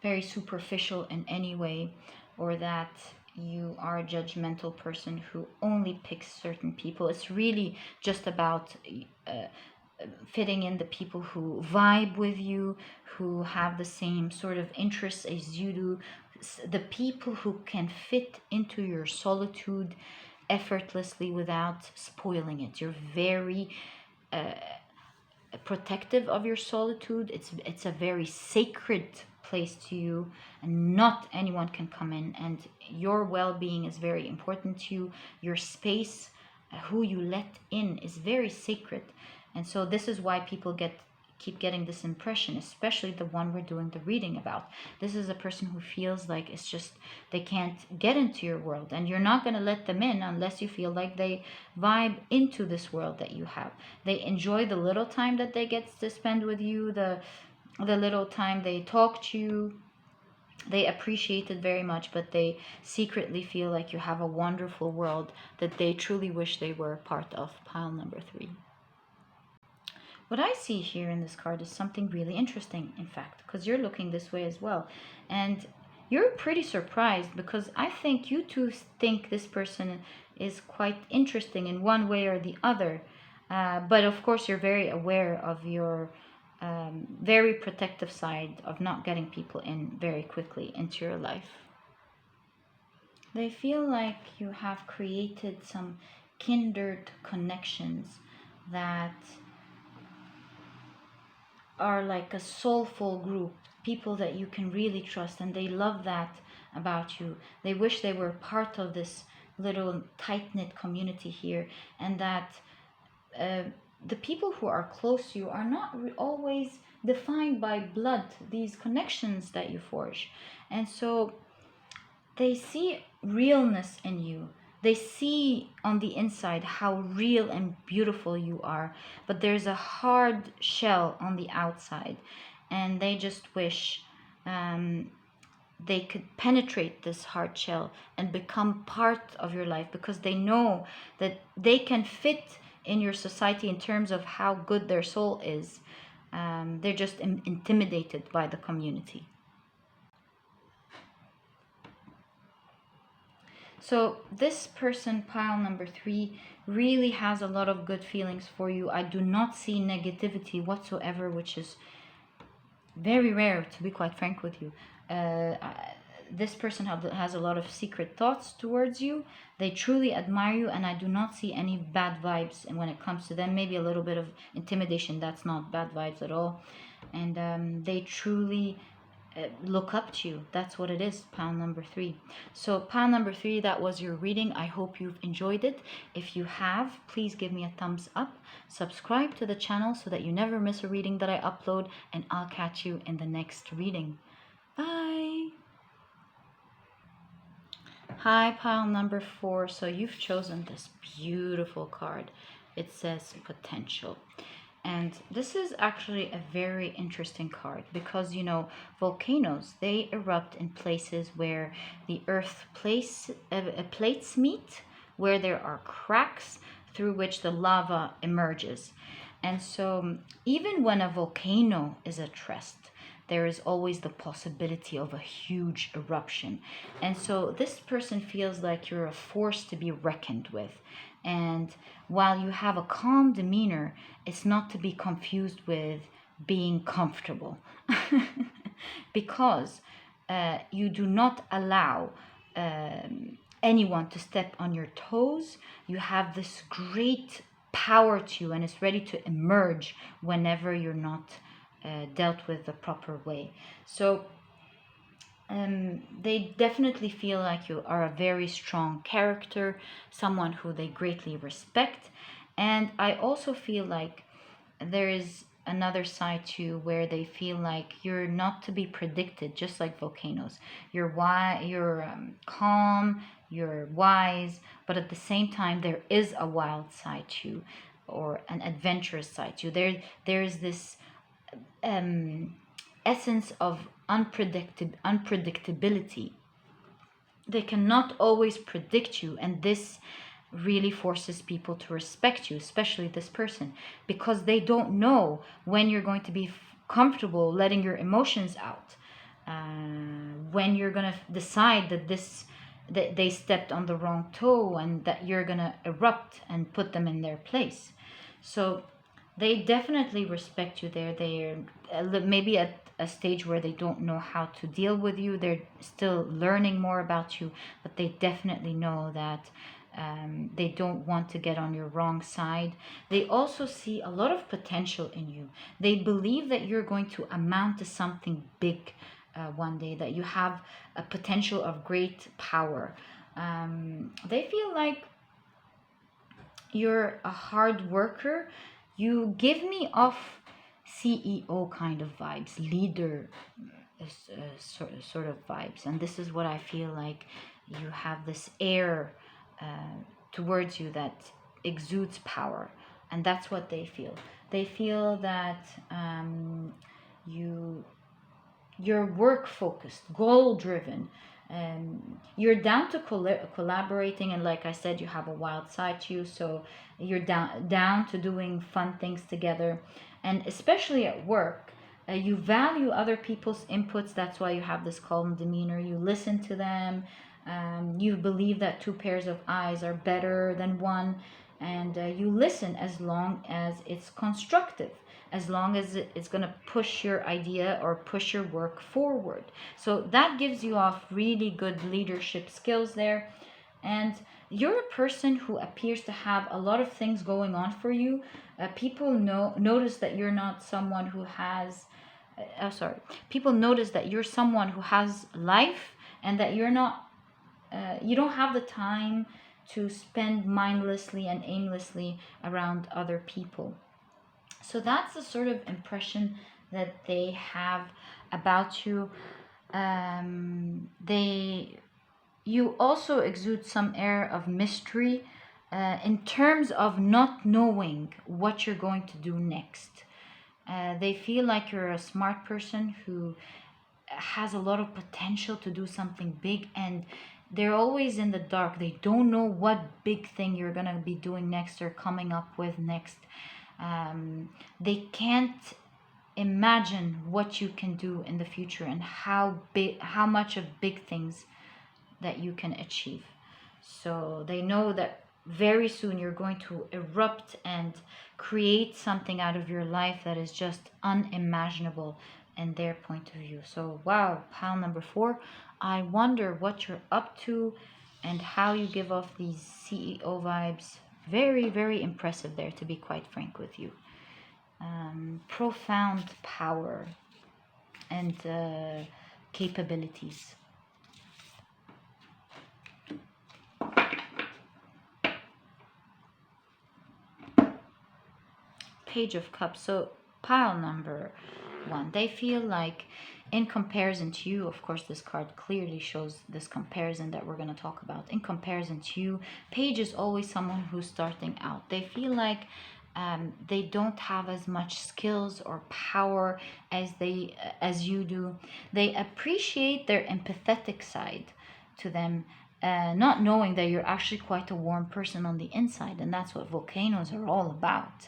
very superficial in any way, or that you are a judgmental person who only picks certain people. It's really just about fitting in the people who vibe with you, who have the same sort of interests as you do, the people who can fit into your solitude effortlessly without spoiling it. You're very protective of your solitude. It's a very sacred place to you, and not anyone can come in, and your well-being is very important to you. Your space, who you let in, is very sacred. And so this is why people keep getting this impression, especially the one we're doing the reading about. This is a person who feels like it's just they can't get into your world, and you're not going to let them in unless you feel like they vibe into this world that you have. They enjoy the little time that they get to spend with you, the little time they talk to you. They appreciate it very much, but they secretly feel like you have a wonderful world that they truly wish they were part of. Pile number 3. What I see here in this card is something really interesting, in fact, because you're looking this way as well. And you're pretty surprised, because I think you two think this person is quite interesting in one way or the other. But of course, you're very aware of your very protective side of not getting people in very quickly into your life. They feel like you have created some kindred connections that are like a soulful group, people that you can really trust, and they love that about you. They wish they were part of this little tight-knit community here, and that the people who are close to you are not always defined by blood, these connections that you forge. And so they see realness in you. They see on the inside how real and beautiful you are, but there's a hard shell on the outside, and they just wish they could penetrate this hard shell and become part of your life, because they know that they can fit in your society in terms of how good their soul is. They're just intimidated by the community. So this person, pile number 3, really has a lot of good feelings for you. I do not see negativity whatsoever, which is very rare, to be quite frank with you. This person has a lot of secret thoughts towards you. They truly admire you, and I do not see any bad vibes. And when it comes to them, maybe a little bit of intimidation. That's not bad vibes at all. And they truly look up to you. That's what it is, pile number 3. So pile number 3, that was your reading. I hope you've enjoyed it. If you have, please give me a thumbs up. Subscribe to the channel so that you never miss a reading that I upload, and I'll catch you in the next reading. Bye. Hi, pile number 4. So you've chosen this beautiful card. It says potential. And this is actually a very interesting card, because, you know, volcanoes, they erupt in places where the earth plates meet, where there are cracks through which the lava emerges. And so even when a volcano is at rest, there is always the possibility of a huge eruption. And so this person feels like you're a force to be reckoned with. And while you have a calm demeanor, it's not to be confused with being comfortable. Because you do not allow anyone to step on your toes. You have this great power to you, and it's ready to emerge whenever you're not dealt with the proper way. So they definitely feel like you are a very strong character, someone who they greatly respect. And I also feel like there is another side too where they feel like you're not to be predicted, just like volcanoes. You're calm, you're wise, but at the same time there is a wild side to you, or an adventurous side to you. There's this essence of unpredictability. They cannot always predict you, and this really forces people to respect you, especially this person, because they don't know when you're going to be comfortable letting your emotions out, when you're going to decide that they stepped on the wrong toe, and that you're going to erupt and put them in their place. So they definitely respect you there. They're maybe at a stage where they don't know how to deal with you. They're still learning more about you, but they definitely know that they don't want to get on your wrong side. They also see a lot of potential in you. They believe that you're going to amount to something big one day, that you have a potential of great power. They feel like you're a hard worker. You give me off CEO kind of vibes, leader sort of vibes. And this is what I feel like. You have this air towards you that exudes power. And that's what they feel. They feel that you're work focused, goal driven. You're down to collaborating, and like I said, you have a wild side to you, so you're down to doing fun things together. And especially at work, you value other people's inputs. That's why you have this calm demeanor. You listen to them. You believe that two pairs of eyes are better than one, and you listen as long as it's constructive, as long as it's going to push your idea or push your work forward. So that gives you off really good leadership skills there. And you're a person who appears to have a lot of things going on for you. People notice that you're not someone who has people notice that you're someone who has life, and that you don't have the time to spend mindlessly and aimlessly around other people. So that's the sort of impression that they have about you. You also exude some air of mystery in terms of not knowing what you're going to do next. They feel like you're a smart person who has a lot of potential to do something big, and they're always in the dark. They don't know what big thing you're going to be doing next or coming up with next. They can't imagine what you can do in the future, and how much of big things that you can achieve. So they know that very soon you're going to erupt and create something out of your life that is just unimaginable in their point of view. So wow, pile number 4, I wonder what you're up to and how you give off these CEO vibes. Very, very impressive there, to be quite frank with you. Profound power and capabilities. Page of Cups. So pile number 1, they feel like in comparison to you, of course this card clearly shows this comparison that we're going to talk about. In comparison to you, Page is always someone who's starting out. They feel like they don't have as much skills or power as you do. They appreciate their empathetic side to them, not knowing that you're actually quite a warm person on the inside, and that's what volcanoes are all about.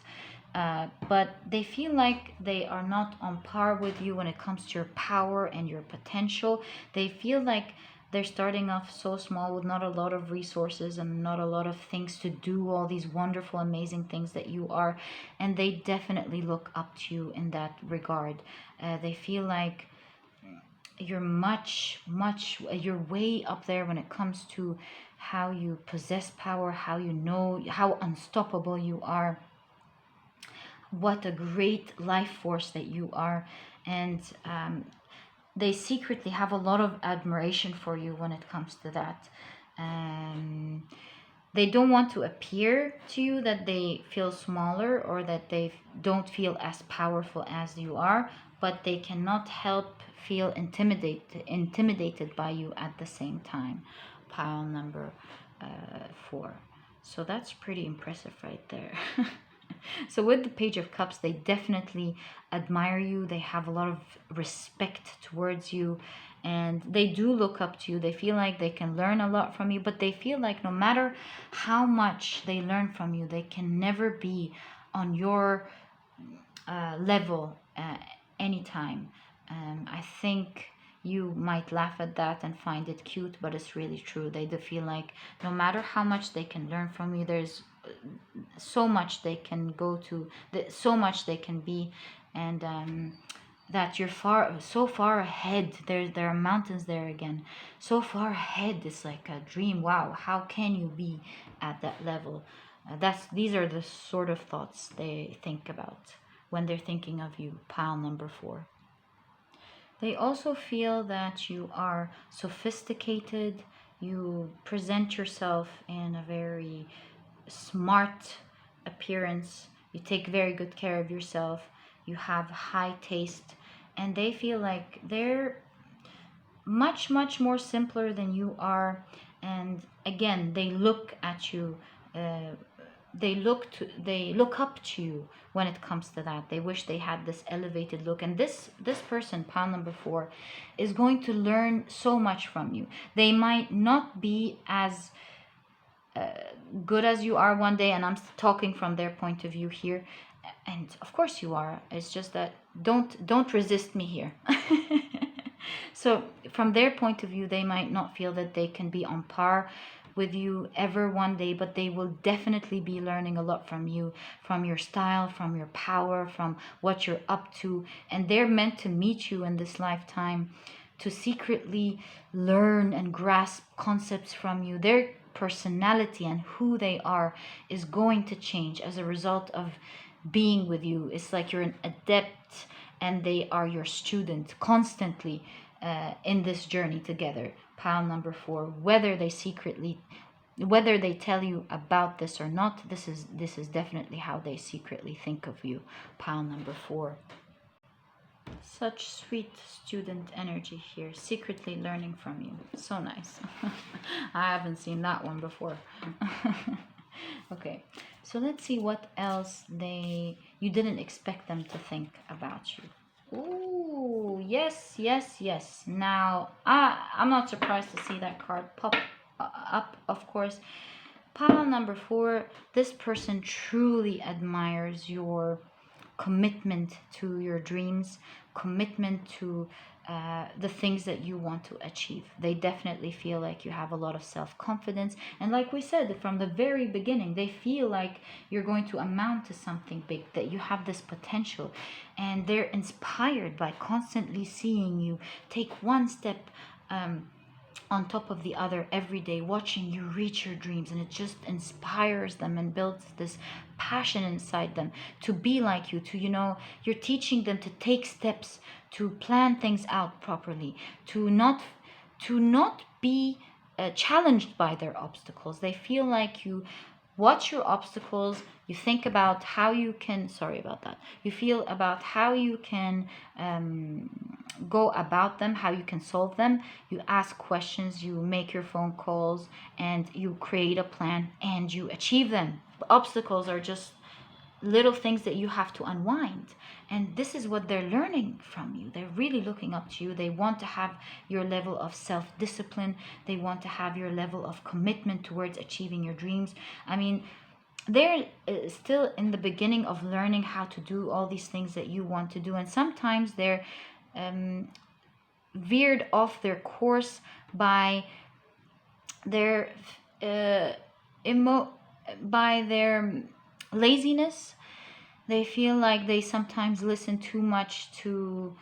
but they feel like they are not on par with you when it comes to your power and your potential. They feel like they're starting off so small with not a lot of resources and not a lot of things to do all these wonderful, amazing things that you are. And they definitely look up to you in that regard. They feel like you're you're way up there when it comes to how you possess power, how you know how unstoppable you are, what a great life force that you are. And they secretly have a lot of admiration for you when it comes to that. They don't want to appear to you that they feel smaller or that they don't feel as powerful as you are, but they cannot help feel intimidated by you at the same time. Pile number 4. So that's pretty impressive right there. So with the Page of Cups, they definitely admire you. They have a lot of respect towards you, and they do look up to you. They feel like they can learn a lot from you, but they feel like no matter how much they learn from you, they can never be on your level anytime. I think you might laugh at that and find it cute, but it's really true. They do feel like no matter how much they can learn from you, there's so much they can go to, so much they can be, and that you're so far ahead. There are mountains there again, so far ahead. It's like a dream. Wow, how can you be at that level? These are the sort of thoughts they think about when they're thinking of you. Pile number 4. They also feel that you are sophisticated. You present yourself in a very smart appearance. You take very good care of yourself. You have high taste. And they feel like they're much, much more simpler than you are. And again, they look at you. They look up to you when it comes to that. They wish they had this elevated look. And this person, pile number 4, is going to learn so much from you. They might not be as good as you are one day, and I'm talking from their point of view here, and of course you are. It's just that don't resist me here. So from their point of view, they might not feel that they can be on par with you ever one day, but they will definitely be learning a lot from you, from your style, from your power, from what you're up to. And they're meant to meet you in this lifetime to secretly learn and grasp concepts from you. Their personality and who they are is going to change as a result of being with you. It's like you're an adept and they are your student constantly in this journey together. Pile number 4. Whether they tell you about this or not, this is definitely how they secretly think of you. Pile number 4. Such sweet student energy here, secretly learning from you. So nice. I haven't seen that one before. Okay, so let's see what else you didn't expect them to think about you. Ooh, yes. Now, I'm not surprised to see that card pop up, of course. Pile number 4, this person truly admires your commitment to your dreams, commitment to the things that you want to achieve. They definitely feel like you have a lot of self-confidence, and like we said from the very beginning, they feel like you're going to amount to something big, that you have this potential, and they're inspired by constantly seeing you take one step on top of the other every day, watching you reach your dreams, and it just inspires them and builds this passion inside them to be like you, to you're teaching them to take steps, to plan things out properly, to not be challenged by their obstacles. They feel like you watch your obstacles, you think about how you can, you feel about how you can go about them, how you can solve them. You ask questions, you make your phone calls, and you create a plan, and you achieve them. The obstacles are just little things that you have to unwind, and this is what they're learning from you. They're really looking up to you. They want to have your level of self-discipline. They want to have your level of commitment towards achieving your dreams. I mean, they're still in the beginning of learning how to do all these things that you want to do, and sometimes they're um, veered off their course by their uh, emo by their laziness. They feel like they sometimes listen too much to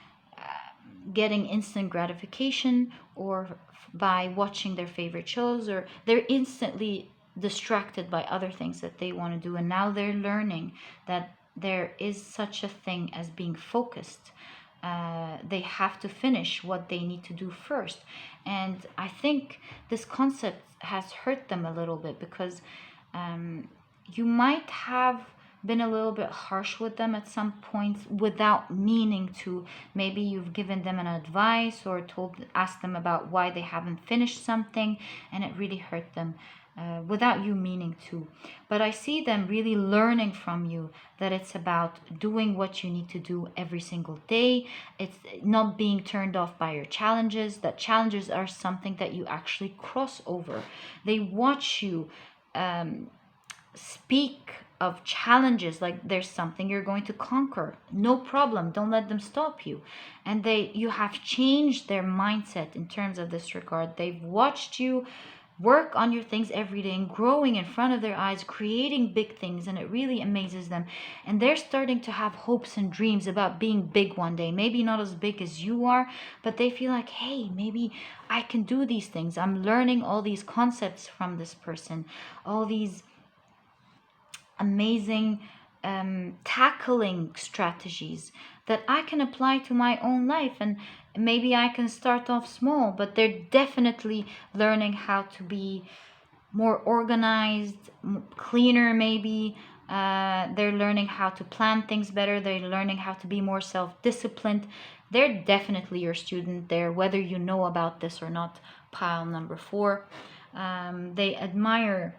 getting instant gratification, or by watching their favorite shows, or they're instantly distracted by other things that they want to do, and now they're learning that there is such a thing as being focused. They have to finish what they need to do first. And I think this concept has hurt them a little bit, because you might have been a little bit harsh with them at some points without meaning to. Maybe you've given them an advice, or asked them about why they haven't finished something, and it really hurt them, without you meaning to. But I see them really learning from you that it's about doing what you need to do every single day. It's not being turned off by your challenges, that challenges are something that you actually cross over. They watch you speak of challenges like there's something you're going to conquer. No problem, don't let them stop you. And you have changed their mindset in terms of this regard. They've watched you work on your things every day and growing in front of their eyes, creating big things, and it really amazes them. And they're starting to have hopes and dreams about being big one day. Maybe not as big as you are, but they feel like, hey, maybe I can do these things. I'm learning all these concepts from this person, all these amazing tackling strategies that I can apply to my own life. And maybe I can start off small, but they're definitely learning how to be more organized, cleaner maybe. They're learning how to plan things better. They're learning how to be more self-disciplined. They're definitely your student there, whether you know about this or not. Pile number 4. They admire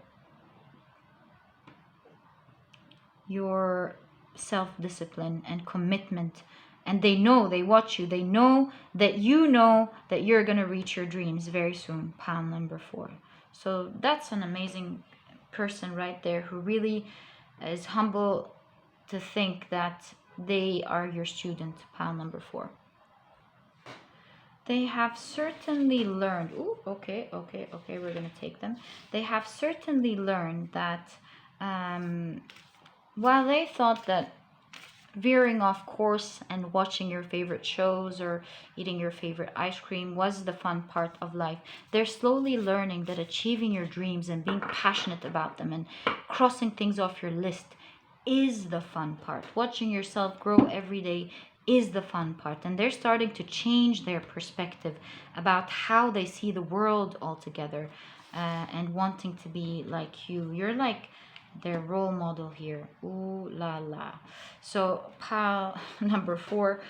your self-discipline and commitment, and they watch you, they know that you're going to reach your dreams very soon. Pile number 4. So that's an amazing person right there, who really is humble to think that they are your student. Pile number 4. They have certainly learned, okay, we're going to take them. They have certainly learned that while they thought that veering off course and watching your favorite shows or eating your favorite ice cream was the fun part of life, they're slowly learning that achieving your dreams and being passionate about them and crossing things off your list is the fun part. Watching yourself grow every day is the fun part. And they're starting to change their perspective about how they see the world altogether, and wanting to be like you. You're like their role model here. Ooh la la. So pile number 4,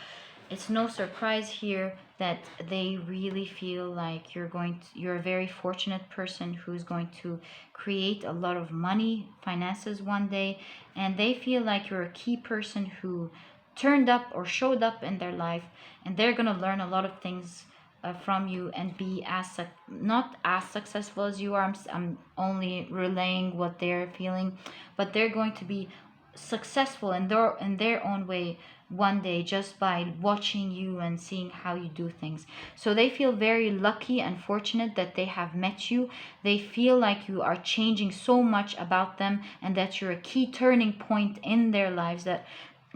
it's no surprise here that they really feel like you're a very fortunate person who's going to create a lot of money, finances one day, and they feel like you're a key person who turned up or showed up in their life, and they're going to learn a lot of things from you and be not as successful as you are. I'm only relaying what they're feeling, but they're going to be successful in their own way one day, just by watching you and seeing how you do things. So they feel very lucky and fortunate that they have met you. They feel like you are changing so much about them, and that you're a key turning point in their lives, that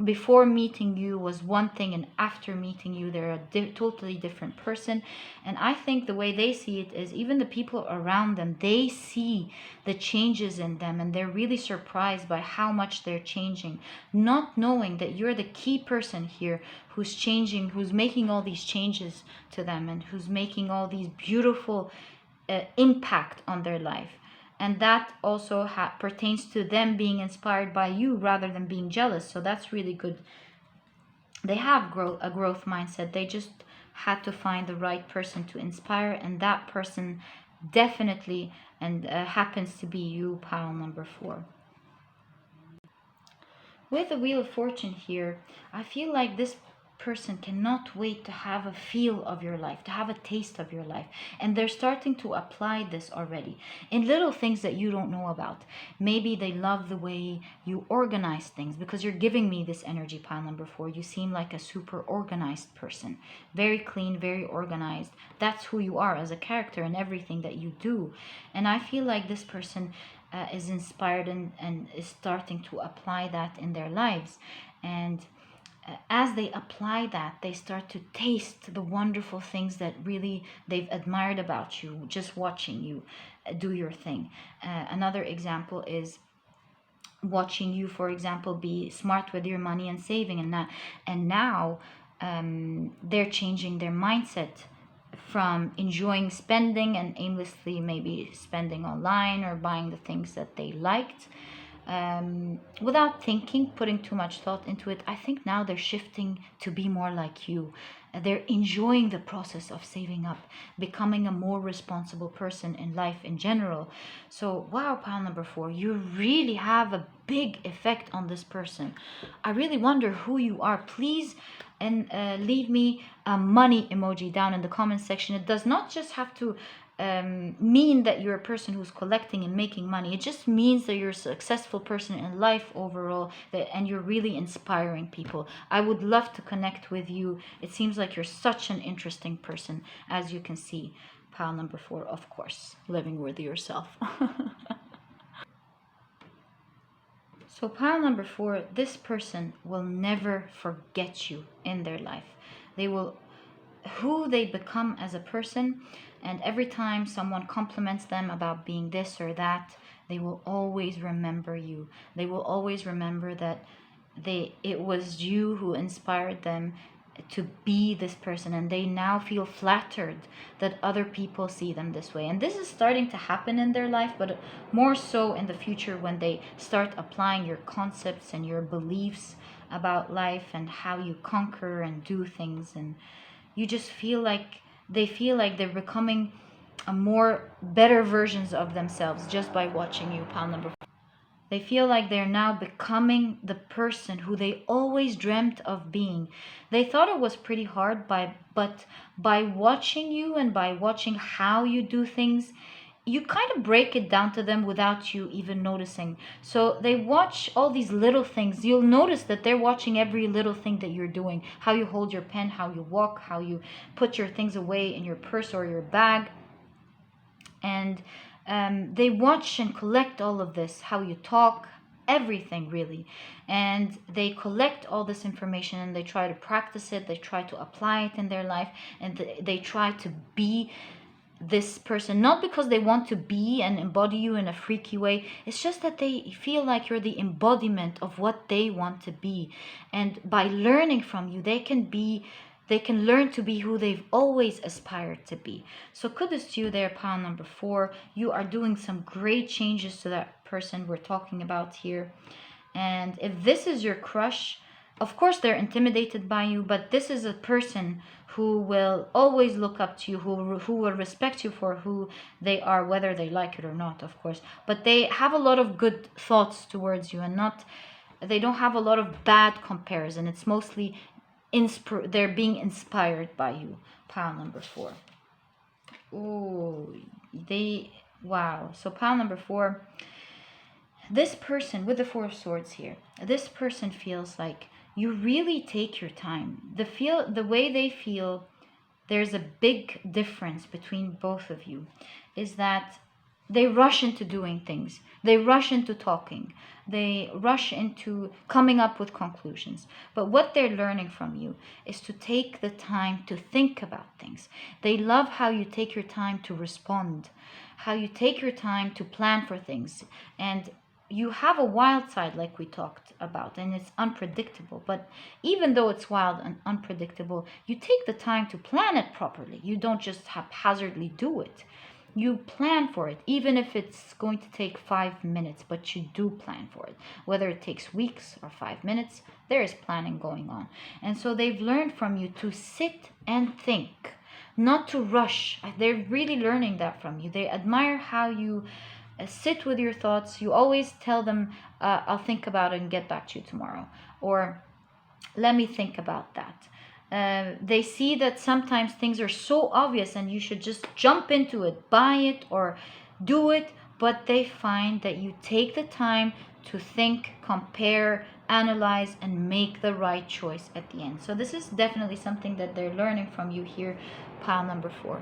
before meeting you was one thing, and after meeting you they're a totally different person. And I think the way they see it is, even the people around them, they see the changes in them, and they're really surprised by how much they're changing, not knowing that you're the key person here who's changing, who's making all these changes to them, and who's making all these beautiful impact on their life. And that also pertains to them being inspired by you rather than being jealous. So that's really good. They have a growth mindset. They just had to find the right person to inspire, and that person definitely happens to be you. Pile number 4. With the Wheel of Fortune here, I feel like this person cannot wait to have a feel of your life, to have a taste of your life. And they're starting to apply this already in little things that you don't know about. Maybe they love the way you organize things, because you're giving me this energy, pile number 4. You seem like a super organized person, very clean, very organized. That's who you are as a character and everything that you do. And I feel like this person is inspired and is starting to apply that in their lives. And as they apply that, they start to taste the wonderful things that really they've admired about you, just watching you do your thing. Another example is watching you, for example, be smart with your money and saving, and now they're changing their mindset from enjoying spending and aimlessly maybe spending online or buying the things that they liked, without thinking, putting too much thought into it. I think now they're shifting to be more like you. They're enjoying the process of saving up, becoming a more responsible person in life in general. So, wow, pile number 4, you really have a big effect on this person. I really wonder who you are. Please and leave me a money emoji down in the comment section. It does not just have to mean that you're a person who's collecting and making money. It just means that you're a successful person in life overall, and you're really inspiring people. I would love to connect with you. It seems like you're such an interesting person, as you can see. Pile number 4, of course, living with yourself. So pile number 4, this person will never forget you in their life. They will, who they become as a person, and every time someone compliments them about being this or that, they will always remember you. They will always remember that it was you who inspired them to be this person, and they now feel flattered that other people see them this way. And this is starting to happen in their life, but more so in the future, when they start applying your concepts and your beliefs about life and how you conquer and do things. And you just feel like they're becoming a more better versions of themselves just by watching you, pile number 4. They feel like they're now becoming the person who they always dreamt of being. They thought it was pretty hard, but by watching you and by watching how you do things, you kind of break it down to them without you even noticing. So they watch all these little things. You'll notice that they're watching every little thing that you're doing. How you hold your pen, how you walk, how you put your things away in your purse or your bag. And they watch and collect all of this, how you talk, everything really. And they collect all this information and they try to practice it. They try to apply it in their life, and they try to be this person, not because they want to be and embody you in a freaky way. It's just that they feel like you're the embodiment of what they want to be. And by learning from you, they can learn to be who they've always aspired to be. So kudos to you there, pile number 4. You are doing some great changes to that person we're talking about here. And if this is your crush, of course they're intimidated by you, but this is a person who will always look up to you, who will respect you for who they are, whether they like it or not, of course. But they have a lot of good thoughts towards you, and they don't have a lot of bad comparison. It's mostly they're being inspired by you, pile number 4. Oh, wow. So pile number 4, this person with the 4 of Swords here, this person feels like you really take your time. The way they feel, there's a big difference between both of you, is that they rush into doing things. They rush into talking. They rush into coming up with conclusions. But what they're learning from you is to take the time to think about things. They love how you take your time to respond, how you take your time to plan for things. And you have a wild side, like we talked about, and it's unpredictable. But even though it's wild and unpredictable, you take the time to plan it properly. You don't just haphazardly do it. You plan for it, even if it's going to take 5 minutes, but you do plan for it. Whether it takes weeks or 5 minutes, there is planning going on. And so they've learned from you to sit and think, not to rush. They're really learning that from you. They admire how you sit with your thoughts. You always tell them, I'll think about it and get back to you tomorrow. Or let me think about that. They see that sometimes things are so obvious and you should just jump into it, buy it, or do it, but they find that you take the time to think, compare, analyze, and make the right choice at the end. So this is definitely something that they're learning from you here, pile number 4.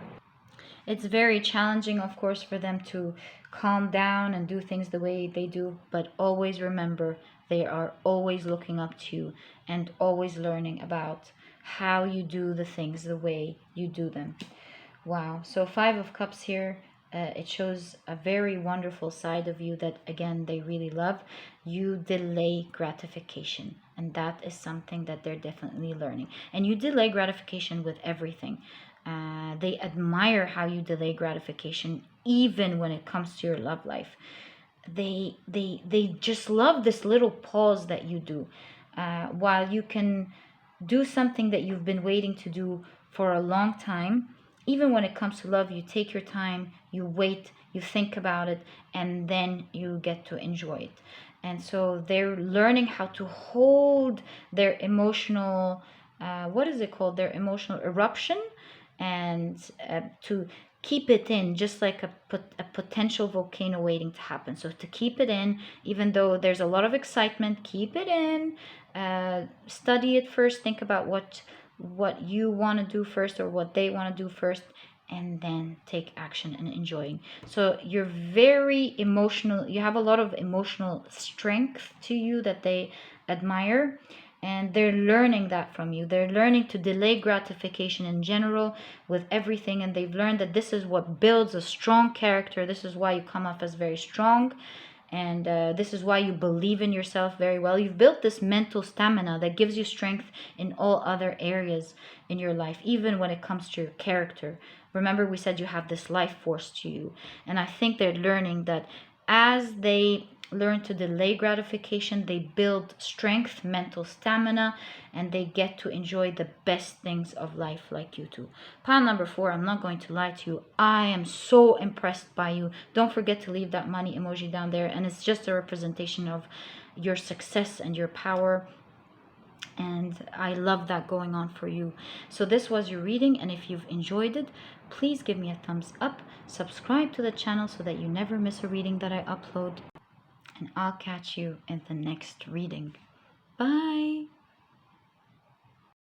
It's very challenging, of course, for them to calm down and do things the way they do, but always remember they are always looking up to you and always learning about how you do the things the way you do them. Wow. So 5 of Cups here. It shows a very wonderful side of you that, again, they really love. You delay gratification, and that is something that they're definitely learning. And you delay gratification with everything. They admire how you delay gratification, even when it comes to your love life. They just love this little pause that you do, while you can do something that you've been waiting to do for a long time. Even when it comes to love, you take your time, you wait, you think about it, and then you get to enjoy it. And so they're learning how to hold their emotional, what is it called? Their emotional eruption, and to keep it in, just like a potential volcano waiting to happen. So to keep it in, even though there's a lot of excitement, keep it in. Study it first. Think about what you want to do first, or what they want to do first, and then take action and enjoying. So you're very emotional. You have a lot of emotional strength to you that they admire, and they're learning that from you. They're learning to delay gratification in general with everything, and they've learned that this is what builds a strong character. This is why you come off as very strong, and this is why you believe in yourself very well. You've built this mental stamina that gives you strength in all other areas in your life, even when it comes to your character. Remember, we said you have this life force to you, and I think they're learning that as they learn to delay gratification, they build strength, mental stamina, and they get to enjoy the best things of life like you do. Pile number 4, I'm not going to lie to you, I am so impressed by you. Don't forget to leave that money emoji down there, and it's just a representation of your success and your power, and I love that going on for you. So this was your reading, and if you've enjoyed it, please give me a thumbs up, subscribe to the channel so that you never miss a reading that I upload, and I'll catch you in the next reading. Bye!